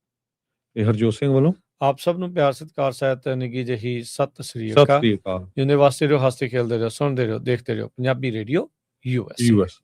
ਤੇ ਹਰਜੋਤ ਸਿੰਘ ਵੱਲੋਂ ਆਪ ਸਭ ਨੂੰ ਪਿਆਰ ਸਤਿਕਾਰ ਸਹਿਤ ਨਿੱਘੀ ਜਿਹੀ ਸਤਿ ਸ੍ਰੀ ਸਤਿ ਅਕਾਲ। ਸ੍ਰੀ ਅਕਾਲ। ਜਿਉਂਦੇ ਵਾਸਤੇ ਰਹੋ, ਹੱਸਦੇ ਖੇਲਦੇ ਰਹੋ, ਸੁਣਦੇ ਰਹੋ, ਦੇਖਦੇ ਰਹੋ ਪੰਜਾਬੀ ਰੇਡੀਓ US।